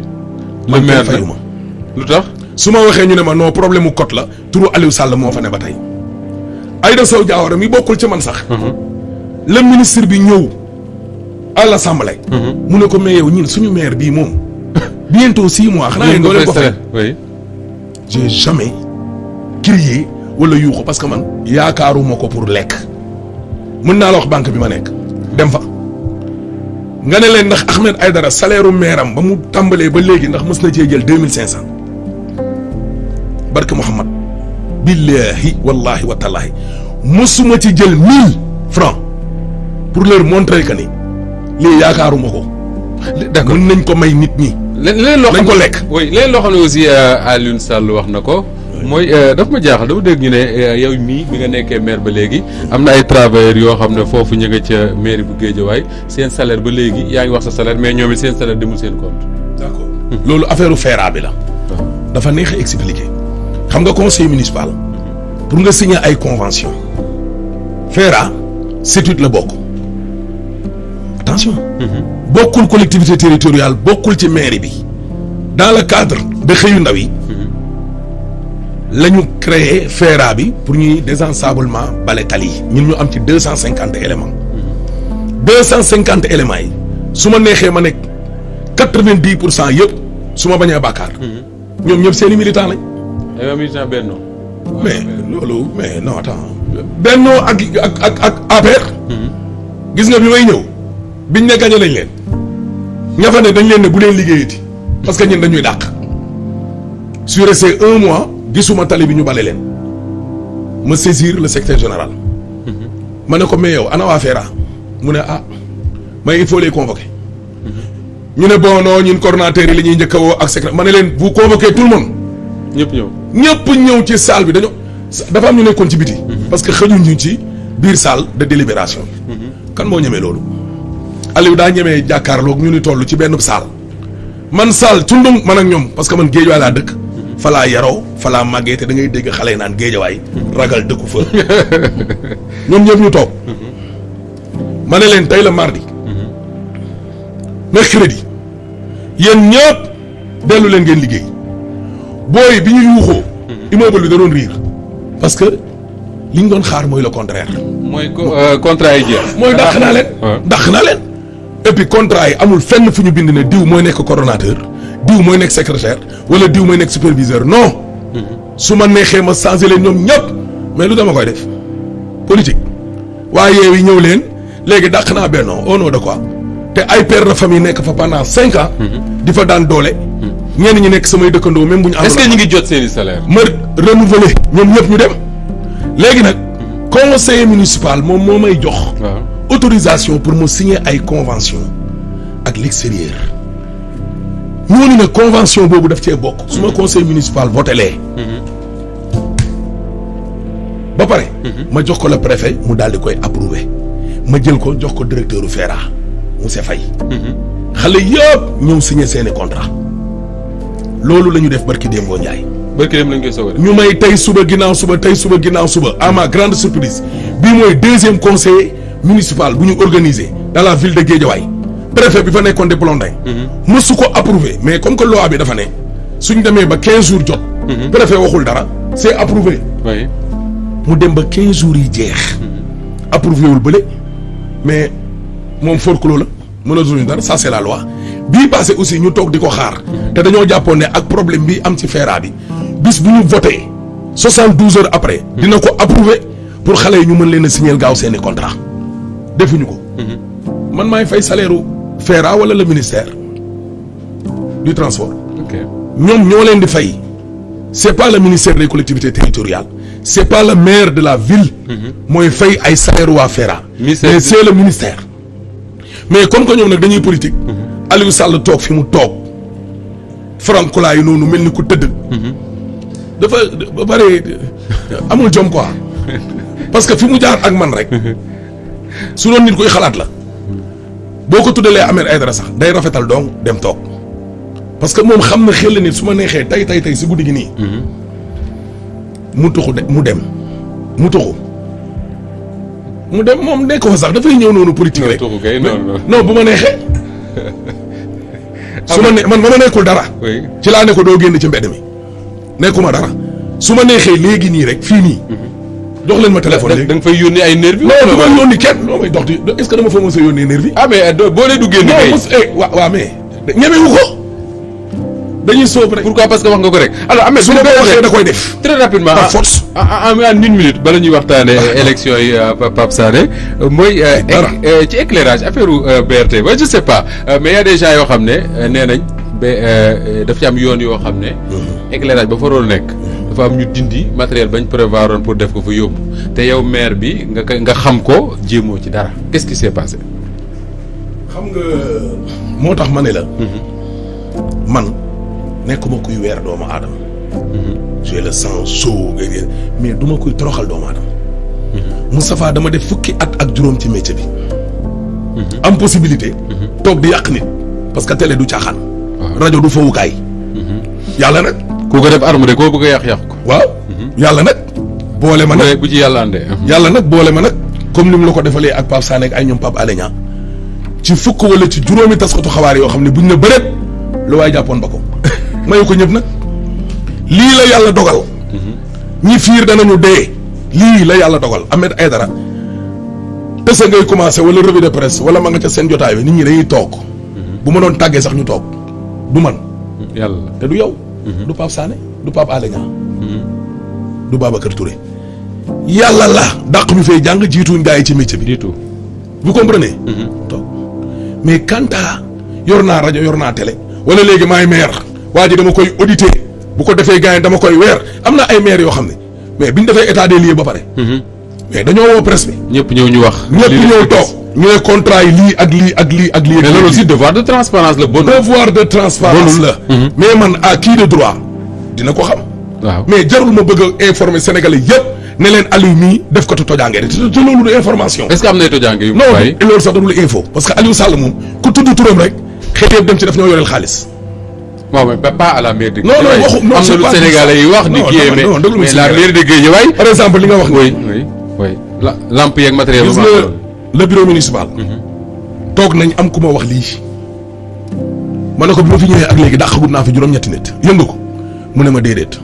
le maire fayuma lu tax. su ma waxee ñu ne ma non problème mu code la turu Aliou Sall moo fa ne ba tey Aïda Sow Diawara mi bokkul ci man sax. le ministre bi ñëw à l'Assemblée. mu ne ko mais yow ñun suñu maire bii moom bientôt 6 mois. xanaa yéen doo leen ko fay oui. j'ai jamais crié wala yuuxu parce que man yaakaaruma ko pour lekk mën naa la wax banque bi ma nekk dem fa nga ne leen ndax Ahmed Aïdara salaire u maire am ba mu tàmbalee ba léegi ndax mës na cee jël 2500 barke Mouhamad billahi wallahi wa tallahi mësuma ci jël 1000 francs pour leur montrer que ni lii yaakaaruma ko. d'accord mën nañ ko may nit ñi. leneen loo xam nañ ko lekk. oui leneen loo xam ne aussi Alioune Sall wax na ko. mooy daf ma jaaxal dama dégg ñu ne yow mii bi nga nekkee maire ba léegi am na ay travailleurs yoo xam ne foofu ñu nga ca mairie bu Guédiawaye seen salaire ba léegi yaa ngi wax sa salaire mais ñoom it seen salaire demul seen compte. d'accord loolu affaire FERA bi la. dafa neex a expliquer. xam nga conseil municipal. pour nga signer ay convention FERA CETUD la bokk. attention. bokkul collectivité territoriale bokkul ci mairie bi. dans le cadre de xëyu ndaw yi. la ñu créé FERA bi pour ñuy désensablement bale tali yi ñun ñu am ci 250 éléments 250 éléments yi su ma neexee ma nekk 90% yëpp su ma bañee bàkkaar ñoom ñëpp seen i militants lañ. aywa militant Benno. mais loolu mais non attends Benno ak APR. gis nga bi may ñëw biñ ne gañe nañ leen ña fa ne dañ leen ne bu leen liggéeyati parce que ñun dañuy dàq. su resté 1 mois. gisuma tali bi ñu bale leen ma saisir le secrétaire général ma ne ko mais yow ana waa FERA mu ne ah mais il faut les convoquer ñu ne bon non ñun coordonnateurs yi la ñuy njëkk a woo ak secrétaire ma ne leen vous convoquez tout le monde. ñëpp ñëw ci salle bi dañoo dafa am ñu nekkoon ci biti. parce que xëjuñu ci biir salle de délibération. kan moo ñemee loolu. Aliou daa ñemee jàkkaarloog ñu ni toll ci benn salle man salle tundum man ak ñoom parce que man Guédiawaye laa dëkk. falaa yaroo falaa màggee te da ngay dégg xale yi naan Géejawaay ragal dëkku fa ñoom ñëpp ñu toog ma ne leen tey la mardi mercredi yéen ñëpp dellu leen ngeen liggéey booy bi ñu yuuxoo immeuble bi da doon riir parce que li ñu doon xaar mooy le contraire. mooy contrat yi jeex. mooy dàq naa leen. dàq naa leen et puis contrat yi amul fenn fu ñu bind ne diw mooy nekk coordonnateur. diw mooy nekk secrétaire wala diw mooy nekk superviseur non su ma neexee ma changé leen ñoom ñëpp mais lu dama koy def politique waaye Yewwi ñëw leen léegi dàq naa Benno au nom de quoi te ay père de famille nekk fa pendant 5 ans. di fa daan doole. ñenn ñi nekk samay dëkkandoo même bu ñu. est-ce que ñu ngi jot seen i salaire. ma renouveler ñoom ñëpp ñu dem léegi nag conseiller municipal moom moo may jox. autorisation pour mu signer ay convention ak l'extérieur ñooñu nag convention boobu daf cee bokk. su ma conseil municipal voté lee. ba pare. ma jox ko le préfet mu daal di koy approuver ma jël ko jox ko directeur u FERA monsieur Faye. xale yëpp ñëw signer seeni contrat loolu la ñu def barki Dembo Ndiaye. barki dem lañ koy soog a def. ñu may tey suba ginnaaw suba tey suba ginnaaw suba à ma grande surprise bii mooy 2e conseil municipal bu ñu organisé dans la ville de Guédiawaye préfet bi fa nekkoon de Blondin. mësu ko approuvé mais comme que loi bi dafa ne suñ demee ba 15 jours jot. préfet waxul dara c'est approuvé. oui. mu dem ba 15 jours yi jeex. approuvé wul bële mais moom forclos la mënatuñu dara ça c'est la loi bii passé aussi ñu toog di ko xaar. te dañoo jàppoon ne ak problème bi am ci FERA bi bis bu ñu voté 72 heures après. dina ko approuvé pour xale yi ñu mën leen a signer gaaw seeni contrat defuñu ko. man maay fay salaire u FERA wala le ministère du transport. ok ñoom ñoo leen di fay c'est pas le ministère des collectivités territoriales c'est pas le maire de la ville. mooy fay ay salaire waa FERA. mais c'est le ministère. mais comme que ñoom nag dañuy politique. Aliou Sall toog fi mu toog. Francois yi noonu mel ni ku tëdd. dafa ba pare amul jom quoi parce que fi mu jaar ak man rek su doon nit koy xalaat la boo ko tuddalee Ahmed Aïdara sax day rafetal donc dem toog parce que moom xam na xel nit su ma neexee tey si guddi gi nii. mu tuxu de mu dem mu tuxu mu dem moom nekk ko sax dafay ñëw noonu politique rek. non bu ma neexee. su ma ne man ma nekkul dara. ci laa ne ko doo génn ci mbedd mi nekkuma dara su ma neexee léegi nii rek fii nii. jox leen ma téléphone léegi da nga fay yónni ay nervi. non du ma yónni kenn loo may dox di est-ce que dama fa mos a yónnee nervi. ah mais boo lee du génn kay. waaw mais ñemewu ko dañuy sóob rek. pourquoi parce que wax nga ko rek. alors Ahmed su ma ko waxee da koy def. très rapidement par force. en une minute bala ñuy waxtaanee élection yi Pape Sané mooy. ci éclairage affaire BRT ba je sais pas mais y a des gens yoo xam ne nee nañ ba daf ci am yoon yoo xam ne. éclairage ba fa waroon nekk. dafa am ñu dindi matériel bañ prévoir woon pour def ko fa yóbbu te yow maire bi nga xam ko jéemoo ci dara qu'est-ce qui s'est passé. xam nga moo tax ma ne la. man nekkuma kuy weer doomu aadama. j'ai le sang chaud mais duma kuy toroxal doomu aadama. Moustapha dama def fukki at ak juróom ci métier bi. am possibilité. toog di yàq nit parce que télé du caaxaan. rajo du fowukaay. yàlla nag. ku ko def arme de koo bëgg a yàq ko. waaw. yàlla nag. boole ma nag bu ci yàlla andee. yàlla nag boole ma nag comme ni mu la ko defalee ak Pape Sané ak ay ñoom Pape Alé Niang ci fukk wala ci juróomi taskatu xabaar yoo xam ne buñ ne bëreet lu waay jàppoon ba ko mayu ko ñëpp nag lii la yàlla dogal. ñi fiir danañu dee. lii la yàlla dogal Ahmed Aïdara tese ngay commencé wala revue de presse wala ma nga ca seen jotaay bi nit ñi dañuy toog. bu ma doon tàggee sax ñu toog du man. yàlla te du yow. du Pape Sané du Pape Alé Niang du Babacar Touré. yàlla la dàq bi fay jàng jiituñ gaa yi ci métier bi. du tout. vous comprenez. toog mais quant à yor naa rajo yor naa télé. wala léegi maay maire waa ji dama koy auditer bu ko defee gars yi dama koy weer am na ay maire yoo xam ne mais biñ defee état des lieux ba pare. mais dañoo woo presse bi. ñëpp ñëw ñu wax. ñëpp ñëw toog ñu ne contrat yi lii ak lii ak lii ak lii. mais loolu aussi devoir de transparence la bon. devoir de transparence la. mais man à qui de droit dina ko xam. waaw mais jarul ma bëgg a informer sénégalais yëpp ne leen Aliou mii def ko tojaange te loolu du information. est-ce que am na ay tojaange yu. non loolu sax dadul info parce que Aliou Sall moom ku tudd turam rek xëy yëpp dem ci daf ñoo yoreel xaalis. non mais pas à la mairie de non non waxu non am na lu Sénégalais yi wax ni kii mais la mairie de Guédiawaye. par exemple li nga wax. oui la lampe yeeg matériel. gis nga le bureau municipal. toog nañ am ku ma wax lii. ma ne ko bi ma fi ñëwee ak léegi dàqagut naa fi juróom-ñetti nit yëngu ko mu ne ma déedéet.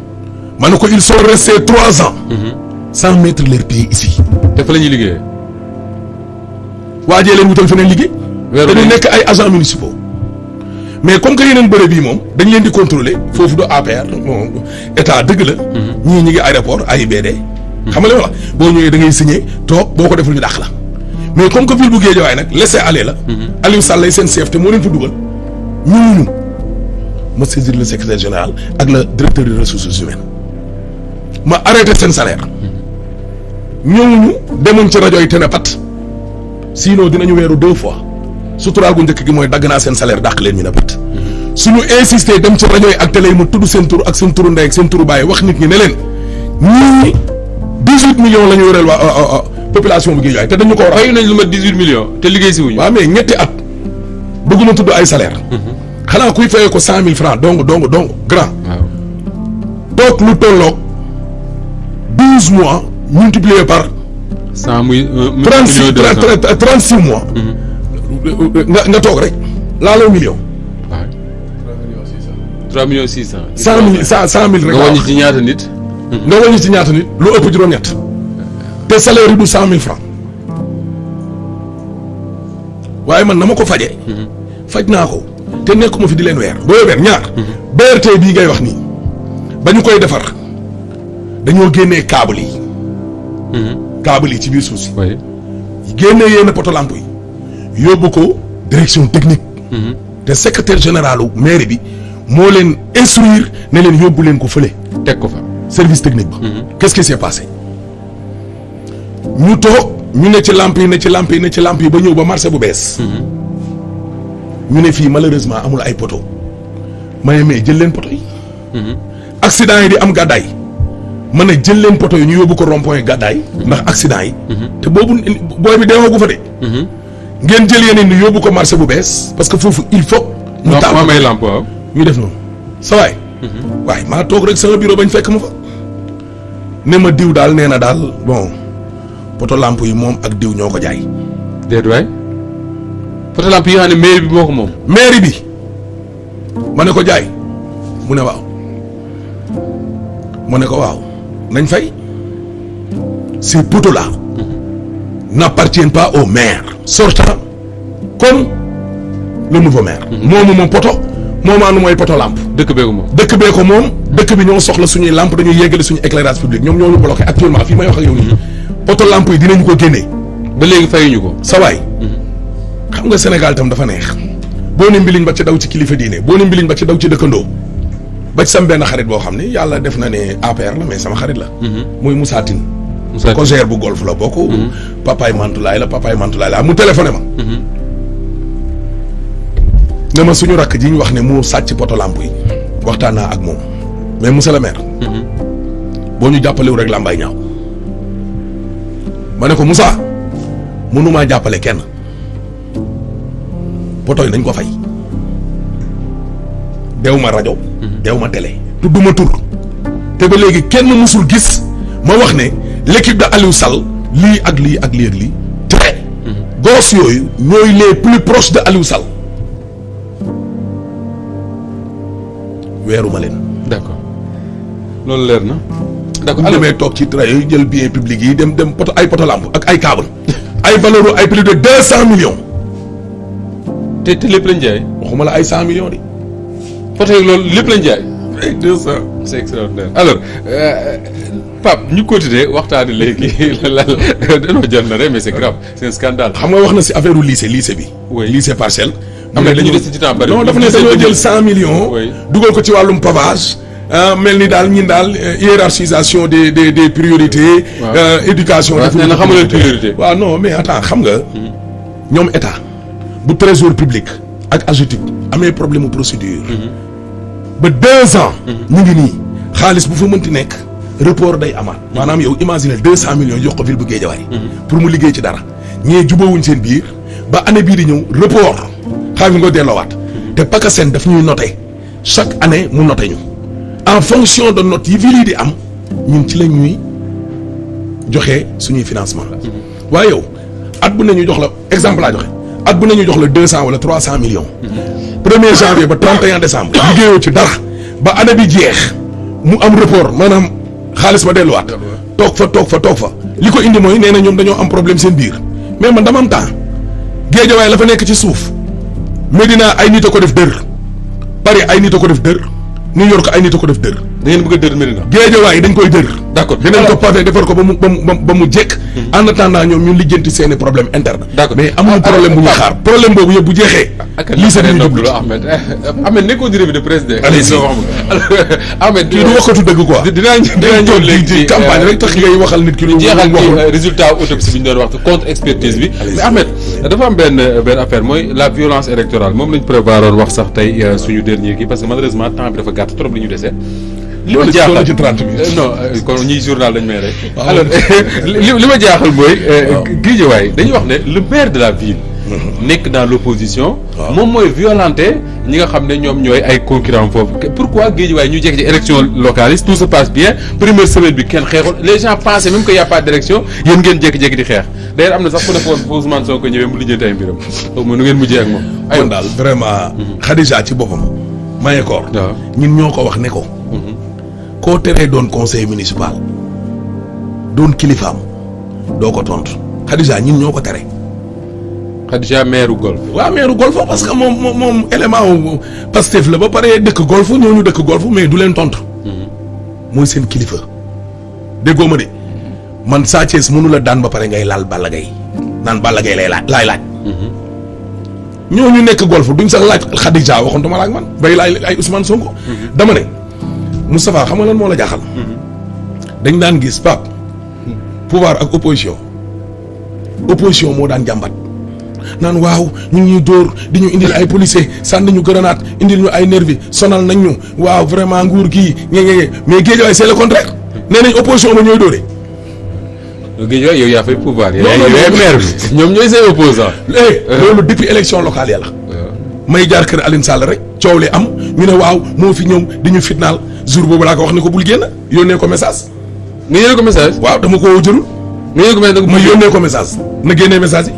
ma ne ko ils sont restés 3 ans. sans mettre leurs pieds ici. te fa la ñuy liggéeyee. waajee leen wutal feneen liggéey. dañu nekk ay agents municipaux. mais comme que yeneen bërëb bii moom dañ leen di contrôler foofu du APR moom état dëgg la. ñii ñi ngi aéroport AIBD xam nga li ma la boo ñëwee da ngay signé toog boo ko deful ñu dàq la mais comme que ville bu Guédiawaye nag laisser aller la. Aliou Sall lay seen chef te moo leen fa dugal ñëwuñu ma saisir le secrétaire général ak le directeur des ressources humaines ma arrêté seen salaire ñëwuñu demuñ ci rajo yi te ne pat sinon dinañu weeru 2 fois suturaal gu njëkk gi mooy dagg naa seen salaire dàq leen ñu ne pat suñu insister dem ci rajo yi ak télé yi ma tudd seen tur ak seen turu ndey ak seen turu baay wax nit ñi ne leen ñii 18 millions la ñu yoreel waa population bu Guédiawaye te dañu ko war a. fay nañ lu ma 18 millions te liggéey si wuñu. waaw mais ñetti at bëgguma tudd ay salaire xanaa kuy fayee ko 100 000 francs donc grand. waaw toog lu tolloog 12 mois multiplié par. 100 muy 36 mois. nga toog rek laaloo million. waaw 3 millions 600. 100 000 rek. nga wàññi ci ñaata nit. nga wàññi ci ñaata nit lu ëpp juróom-ñett. te salaire yi du 100 000 francs waaye man na ma ko fajee. faj naa ko te nekkuma fi di leen weer. boo weer ñaar. BRT bii ngay wax nii ba ñu koy defar dañoo génnee câble yi. câble yi ci biir suuf si. oui. génnee yenn poto lampe yi yóbbu ko direction technique. te secrétaire généralu mairie bi moo leen instruire ne leen yóbbu leen ko fële. teg ko fa. service technique ba. qu'est-ce qui s'est passé ñu toog ñu ne ci lampe yi ne ci lampe yi ne ci lampe yi ba ñëw ba marché bu bees. ñu ne fii malheureusement amul ay poto ma ne mais jël leen poto yi. accident yi di am gàddaay ma ne jël leen poto yi ñu yóbbu ko rond-point gàddaay. ndax accident yi. te boobu booy bi deewagu fa de. ngeen jël yeneen ni yóbbu ko marché bu bees parce que foofu il faut. ñu taal ma may lamp waaw. ñu def noonu sa waay. waaye maa toog rek sama bureau bañ fekk ma fa. ne ma diw daal nee na daal bon poto lampe yi moom ak diw ñoo ko jaay. déet waay. poto lamp yi nga xam ne mairie bi moo ko moom. mairie bi ma ne ko jaay mu ne waaw ma ne ko waaw nañ fay ces poteaux là n'appartiennent pas au maire sortant comme le nouveau maire. moomu moom poto moomaanu mooy poto lampe. dëkk bee ko moom. dëkk bee ko moom dëkk bi ñoo soxla suñuy lampe dañuy yeggale suñu éclairage public ñoom ñoo ñu bloqué actuellement fii may wax ak yow nii. poto lampe yi dinañu ko génnee. ba léegi fayuñu ko. sa waay xam nga Sénégal itam dafa neex boo ne mbiliñ ba ci daw ci kilifa diine boo ne mbiliñ ba ci daw ci dëkkandoo ba ci sam benn xarit boo xam ne yàlla def na ne APR la mais sama xarit la. muy Moussa Tine. ko gère bu golf la bokk. papaay Mantulaay la mu téléphoné ma. ne ma suñu rakk ji ñu wax ne mu sàcc poto lampe yi waxtaan naa ak moom mais monsieur le maire. boo ñu jàppalewu rek làmbaay ñaaw. ma ne ko Moussa mënumaa jàppale kenn poto yi nañ ko fay. dew ma rajo. dew ma télé. tudduma tur. te ba léegi kenn mësul gis ma wax ne l'équipe de Aliou Sall lii ak lii ak lii ak lii. te gos yooyu ñooy les plus proches de Aliou Sall. weeruma leen. d'accord loolu leer na. d'accord bu demee toog ci train yooyu jël bien public yi dem poto ay poto lampe ak ay câble ay valeur ay plus de 200 millions. te lépp lañ jaay. waxuma la ay 100 millions di. poto yi loolu lépp lañ jaay. ay 200. c'est extraordinaire alors Pape ñu continuer waxtaani léegi dañoo jël na rek mais c'est grave c'est un scandale. xam nga wax na si affaire lycée bi. oui lycée Parcelles. am na dañu des ci temps bari. non dafa ne dañoo jël 100 millions. oui dugal ko ci wàllum pavage. mel ni daal ñun daal hiérarchisation des priorités. éducation. waaw nee na xamu leen priorité. waaw non mais attends xam nga. ñoom état bu trésor public ak AGETIP amee problème mu procédure. ba 2 ans. ñu ngi nii xaalis bu fa mënti nekk. report day amaat. maanaam yow imaginer 200 millions jox ko ville bu Guédiawaye. pour mu liggéey ci dara. ñee jubóowuñ seen biir ba année bii di ñëw report xaalis nga delloowaat. te PACASEN daf ñuy noter chaque année mu noter ñu. en fonction de notes yi ville yi di am ñun ci la ñuy joxe suñuy financement. waaye yow at bu ne ñu jox la exemple laa joxe at bu ne ñu jox la 200 wala 300 millions. 1er janvier ba 31 décembre. liggéeyoo ci dara ba année bi jeex mu am report maanaam xaalis ba delluwaat. toog fa li ko indi mooy nee na ñoom dañoo am problème seen biir mais man dama am temps Guédiawaye la fa nekk ci suuf Médina ay nit a ko def dër Paris ay nit a ko def dër New York ay nit a ko def dër da ngeen bëgg a dër Médina. Géejawaay dañ koy dër. d'accord dinañ ko pavé defar ko ba mu jekk. en attendant ñoom ñu lijjanti seeni problème interne. d'accord mais amuñu problème bu ñuy xaar problème boobu yëpp bu jeexee. lii sax ñu jublu Ahmed nekkoon di revue de presse de. Ahmed kii du waxatu dëgg quoi. dinaa ñëw léegi ci campagne rek tax ngay waxal nit ki. lu jeexal waxul ci résultat autopsie bi ñu doon waxtu contre expertise bi. mais Ahmed dafa am benn affaire mooy la violence électorale moom lañ prévoir woon wax sax tey suñu dernier kii parce que malheureusement temps bi dafa gàtt trop li ñu dese. li ma jaaxal ci 30 minutes. non kon ñiy journal dañ may rek. alors li ma jaaxal mooy. Guédiawaye dañuy wax ne le maire de la ville. nekk dans l'opposition. moom mooy violenter ñi nga xam ne ñoom ñooy ay concurrents foofu. pourquoi Guédiawaye ñu jekk ci élection locale yi tout se passe bien première semaine bi kenn xeexul les gens pensaient même que y a pas d'élection yéen ngeen jékki-jékki di xeex d'ailleurs am na sax ku ne foon Ousmane Sonko ñëwee mu lijjanti ay mbiram xaw ma nu ngeen mujjee ak moom. aywa daal vraiment. Khadija ci boppam. Mayekor. waaw ñun ñoo ko wax ne ko. koo teree doon conseil municipal doon kilifaam doo ko tontu Khadija ñun ñoo ko tere. Khadija maire Golf. waaw maire Golf parce que moom élément wu Pastef la ba pare dëkk Golf ñooñu dëkk Golf mais du leen tontu. mooy seen kilifa. déggoo ma de man Sa Thiès mënu la daan ba pare ngay laal Balla Gaye naan Balla Gaye laay laaj. ñooñu nekk Golf duñ sax laaj Khadija waxoon la ak man bay laaj ay Ousmane Sonko. dama ne Moustapha xam nga lan moo la jaaxal. dañ daan gis Pape pouvoir ak opposition moo daan jàmbat. naan waaw ñu ngi ñuy dóor di ñu indil ay policiers sànni ñu grenade indil ñu ay nervi sonal nañ ñu waaw vraiment nguur gii ñeŋ mais Guédiawaye c'est le contraire nee nañ opposition ba ñooy dóore. Guédiawaye yow yaa fay pouvoir. non non maire bi ñoom ñooy say opposant. loolu depuis élection locale ya la. may jaar kër Aline Sall rek coow li am ñu ne waaw moo fi ñëw di ñu fitnaal jour boobu laa ko wax ne ko bul génn yónnee ko message. nga yónnee ko message. waaw dama ko jëlul. nga yónnee ko message ma yónnee ko message na génnee message yi.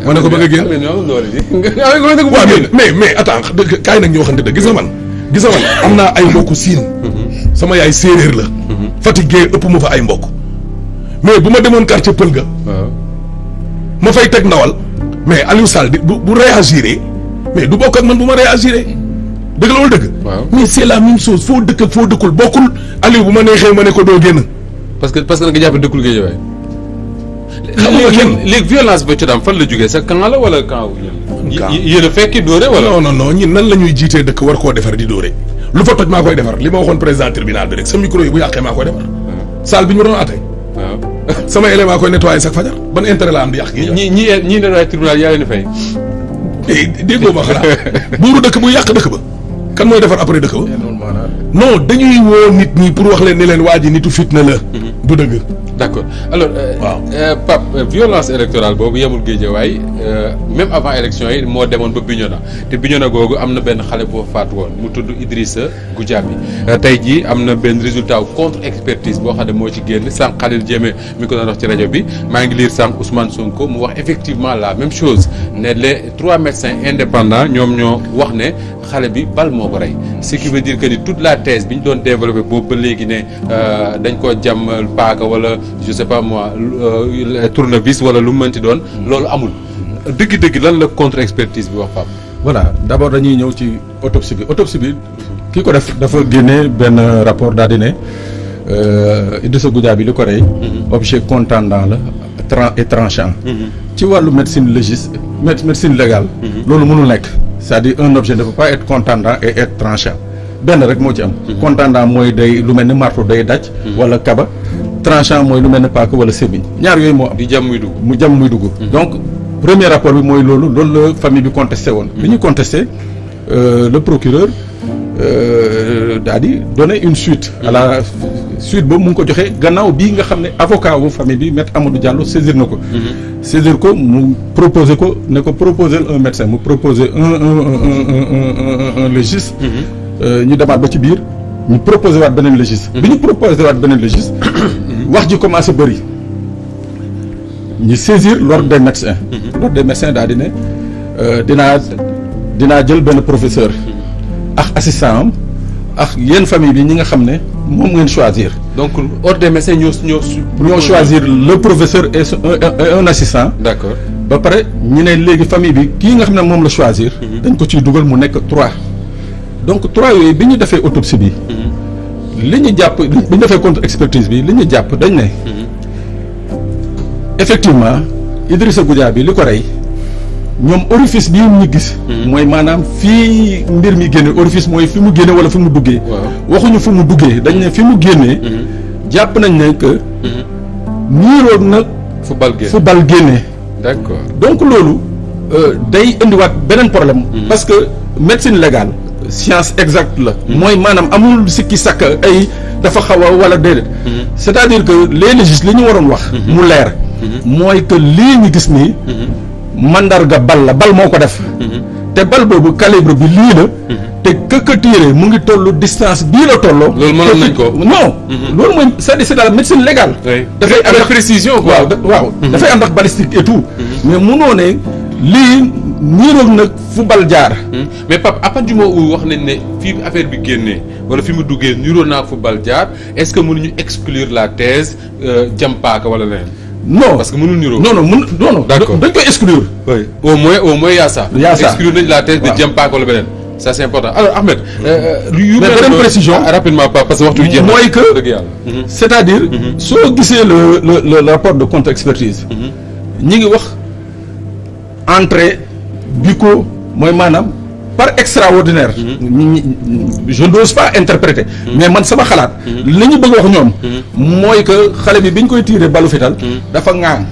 ma ne ko bëgg a génn waaw mais attends kaay nag ñu waxante dëgg gis nga man am naa ay mbokku siin sama yaay séeréer la Fatick ëpp ma fa ay mbokk mais bu ma demoon quartier Pël ga ma fay teg ndawal mais Aliou Sall bu réagiré mais du bokk ak man bu ma réagiré dëgg la wala dëgg mais c'est la même chose foo dëkk ak foo dëkkul bokkul Aliou bu ma neexee ma ne ko doo génn parce que nga jàpp dëkkul Guédiawaye xam nga kenn léegi violence ba ci daam fan la jógee sa camp la wala camp yéen a fekki dóore wala non ñun nan la ñuy jiitee dëkk war koo defar di dóore lu fa toj maa koy defar li ma waxoon président tribunal bi rek sa micro yi bu yàqee maa koy defar salle bi ñu doon atte sama élément koy nettoyé chaque fajar ban intérêt la am di yàq gi ñi nettoyé tribunal yaa leen fay déggoo ma xanaa buuru dëkk bu yàq dëkk ba kan mooy defar après dëkk ba non dañuy woo nit ñi pour wax leen ne leen waa ji nitu fitna la du dëgg d'accord alors Pape violence électorale boobu yemul Guédiawaye même avant élection yi moo demoon ba Bignona te Bignona googu am na benn xale boo faatu woon mu tudd Idrissa Goudiaby tey jii am na benn résultat contre expertise boo xam ne moo ci génn sànq Khalil Diémé mi ko doon wax ci rajo bi maa ngi lire sànq Ousmane Sonko mu wax effectivement la même chose ne les 3 médecins indépendants ñoom ñoo wax ne xale bi bal moo ko rey ce qui veut dire que ni toute la thèse bi ñu doon développé boobu ba léegi ne dañ koo jam paaka wala je sais pas moi tournevis wala lu mu mënti doon loolu amul dëgg-dëgg lan la contre expertise bi wax Pape. voilà d'abord dañuy ñëw ci autopsie bi kii ko def dafa génne benn rapport daal di ne Idrissa Goudiaby li ko rey objet contendant la et tranchant ci wàllu médecine légiste médecine légale loolu mënul nekk c'est-à-dire un objet ne peut pas être contendant et être tranchant benn rek moo ci am contendant mooy day lu mel ni marteau day daj wala kaba tranchant mooy lu mel ni paaka wala sémmiñ ñaar yooyu moo am di jam muy dugg donc premier rapport bi mooy loolu la famille bi contesté woon bi ñu contesté le procureur daal di donner une suite à la suite boobu mu ngi ko joxe gannaaw bii nga xam ne avocat wu famille bi maître Amadou Diallo saisir na ko saisir ko mu proposé ko ne ko proposer un médecin mu proposer un légiste ñu demaat ba ci biir ñu proposé waat beneen légiste bi ñu proposé waat beneen légiste wax ji commencé bëri ñu saisir l'ordre des médecins l'ordre des médecins daal di ne dinaa jël benn professeur ak assistant am ak yenn famille bi ñi nga xam ne moom ngeen choisir donc ordre des médecins ñoo choisir le professeur et un assistant d'accord ba pare ñu ne léegi famille bi kii nga xam ne moom la choisir dañ ko ciy dugal mu nekk 3 donc 3 yooyu bi ñu defee autopsie bi. li ñu jàpp bi ñu defee contre expertise bi li ñu jàpp dañ ne. effectivement Idrissa Goudiaby li ko rey ñoom orifice bii ñu gis. mooy maanaam fii mbir mi génne orifice mooy fi mu génne wala fi mu duggee. waxuñu fi mu duggee dañ ne fi mu génnee. jàpp nañ ne que. niiroog nag. fu bal génnee. d'accord donc loolu day indiwaat beneen problème. parce que médecine légale science exacte la. mooy maanaam amul sikki sàkk ay dafa xaw a wala déedéet. c'est-à-dire que les légistes li ñu waroon wax. mu leer. mooy que lii ñu gis nii. mandarga bal la bal moo ko def. te bal boobu calibre bi lii la. te këkka tiire mu ngi tollu distance bii la tolloo. loolu mënoon nañ ko non. loolu mooy c'est la médecine légale. dafay ànd ak précision quoi. waaw dafay ànd ak balistique et tout. mais munoo ne lii niiroog nag fu bal jaar. mais Pape à partir du moment où wax nañ ne fii affaire bi génnee wala fi mu duggee niiroog naa fu bal jaar est-ce que mënuñu exclure la thèse jam paaka wala leneen. non parce que mënul niroo. non. d'accord dañ koy exclure. oui au moins y a ça. exclure nañ la thèse de jam paaka wala beneen. ça c'est important alors Ahmed. mais beneen précision rapidement pas parce que waxtu bi jeex na. mooy que dëgg yàlla. c'est-à-dire. soo gisee le rapport de contre-expertise. ñi ngi wax entrée bucco mooy maanaam par extraordinaire. je n'ose pas interpréter. mais man sama xalaat. li ñu bëgg wax ñoom. mooy que xale bi ñu koy tirer balu fital dafa ŋaang.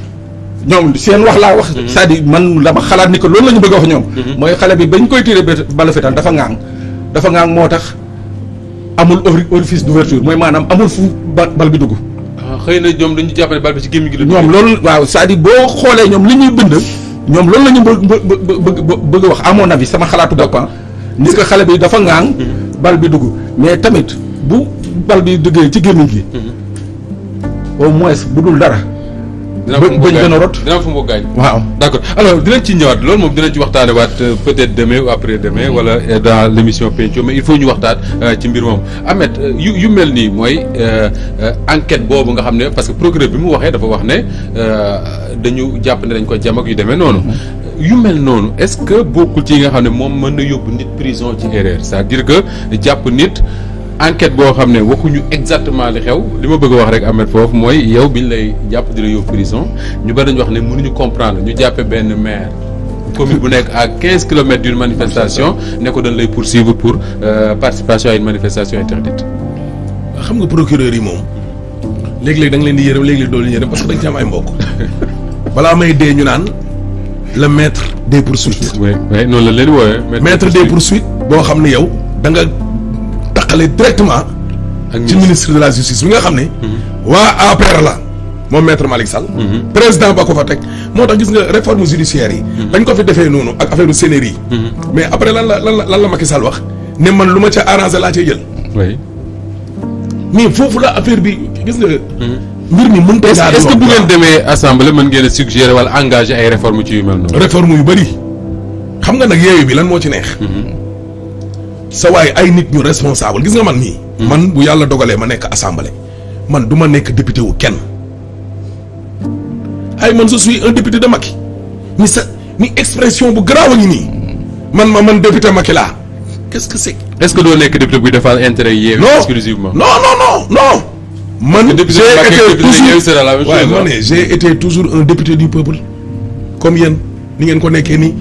ñoom seen wax laa wax. c'est-à-dire man dama xalaat ni que loolu la ñu bëgg a wax ñoom. mooy xale bi bañ koy tirer balu fital dafa ŋaang moo tax amul orifice d'ouverture mooy maanaam amul fu bal bi dugg. xëy na ñoom dañu jàpp ne bal bi ci gémmiñ gi la. ñoom loolu waaw c'est-à-dire boo xoolee ñoom li ñuy bind. ñoom loolu la ñu bëgg a wax à mon avis sama xalaatu boppam. ni que xale bi dafa ŋaang. bal bi dugg mais tamit bu bal bi duggee ci gémmiñ gi. au moins bu dul dara. dina am fu mu gaañ. waaw d'accord alors dinañ ci ñëwaat loolu moom dinañ ci waxtaane waat peut-être demain ou après demain wala dans l'émission Pencco mais il faut ñu waxtaan ci mbir moom Ahmed yu mel nii mooy enquête boobu nga xam ne parce que procureur bi mu waxee dafa wax ne dañu jàpp ne dañ ko jam ak yu demee noonu yu mel noonu est-ce que bokkul ci yi nga xam ne moom mën na yóbbu nit prison ci erreur c'est-à-dire que jàpp nit enquête boo xam ne waxuñu exactement li xew li ma bëgg a wax rek Ahmed foofu mooy yow biñ lay jàpp di la yóbbu prison ñu bari dañu wax ne mënuñu comprendre ñu jàppe benn maire commune bu nekk à 15 kilomètres d'une manifestation ne ko dañ lay poursuivre pour participation à une manifestation interdite. xam nga procureur yi moom léeg-léeg da nga leen di yërëm léeg-léeg doo leen yërëm parce que dañ ci am ay mbokk balaa may dee ñu naan le maître des poursuites. oui noonu la leen wooyee. maître des poursuites boo xam ne yow da nga taqale directement ci ministre de la justice bi nga xam ne waa APR la moom maître Malick Sall président ba ko fa teg moo tax gis nga réforme judiciaire yi dañ ko fi defee noonu ak affaire u CNRI yi mais après lan la Macky Sall wax ne man lu ma ca arrangé laa cay jël mais foofu la affaire bi gis nga mbir mi mën ta est-ce que bu ngeen demee assemblée mën ngeen a suggérer wala engager ay réformes ci yu mel noonu réforme yu bëri xam nga nag yeeyu bi lan moo ci neex sa waay ay nit ñu responsable gis nga man mii man bu yàlla dogalee ma nekk assemblée man du ma nekk député wu kenn ay man je suis un député de Macky mi expression bu garaaw a ngi nii man député Macky laa qu'est-ce que c'est est-ce que doo nekk député buy défendre intérêt Yewwi exclusivement non man j'ai été toujours un député du peuple comme yéen ni ngeen ko nekkee nii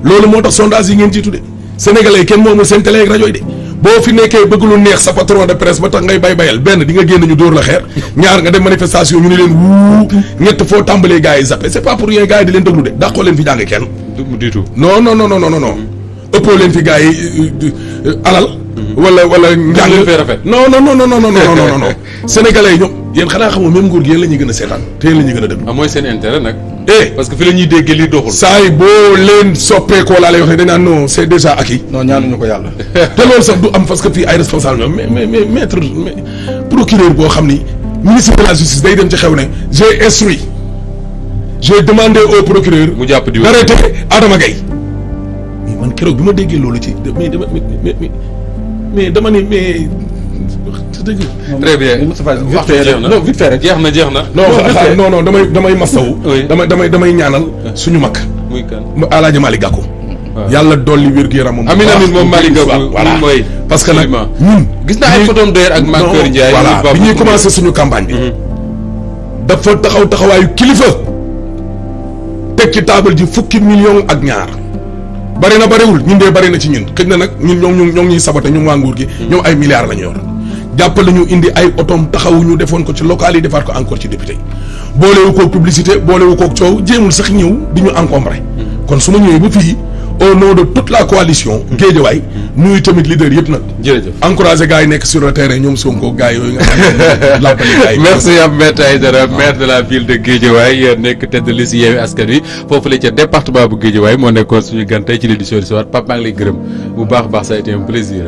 loolu moo tax sondage yi ngeen ciy tudde sénégalais kenn moomul seen télé ak rajo yi de boo fi nekkee bëgg lu neex sa patron de presse ba tax ngay bayal benn di nga génn ñu dóor la xeer ñaar nga dem manifestation ñu ne leen wuu ñett foo tàmbalee gars yi zappé c'est pas pour rien gars yi di leen déglu de dàqoo leen fi jàng kenn du tout non ëppoo leen fi gars yi alal wala njàng non sénégalais yi ñoom yéen xanaa xamoo même nguur gi yéen la ñuy gën a seetaan te yéen la ñuy gën a déglu mooy seen intérêt nag parce que fi la ñuy déggee li doxul saay boo leen soppeekoo laa lay wax ne dañ naan non c'est déjà acquis non ñaanuñu ko yàlla te loolu sax du am parce que fii ay responsable mais maître procureur boo xam ni ministre de la justice day dem ci xew ne j'ai demandé au procureur mu jàpp di d'arrêter Adama Gaye mais man keroog bi ma déggee loolu ci mais dama ne mais dëgg. très bien vite fait rek jeex na. non damay masawu. damay ñaanal suñu mag. muy kan Alaaji Malick Gakou. yàlla dolli wér-gu-yaramam. amiin amiin moom Malick Gakou voilà mooy. parce que nag absolument. ñun. gis naa ay photos d'ailleurs ak Mankeur Ndiaye. voilà bi ñuy commencé suñu campagne bi. dafa taxawaayu kilifa. teg ci taabal ji fukki million ak ñaar. bari na bariwul ñun dee bari na ci ñun xëy na nag ñun ñoo ngi ñuy saboté ñoom waa nguur gi. ñoom ay milliards la ñu yor. jàppale ñu indi ay otoom taxawuñu defoon ko ci local yi defaat ko encore ci député yi boolewu koog publicité boolewu koog coow jéemul sax ñëw di ñu encombré. kon su ma ñëwee ba fii au nom de toute la coalition. Guédiawaye nuyu tamit leader yëpp nag. jërëjëf encouragé gars yi nekk sur le terrain ñoom Sonko gars yooyu nga xam ne làppali gars yi. merci Ahmed Aïdara maire de la ville de Guédiawaye nekk tête de liste Yewwi Askan Wi foofu la ca département bu Guédiawaye moo nekkoon suñu gan tey ci l'édition du soir Pape maa ngi lay gërëm bu baax a baax ça a été un plaisir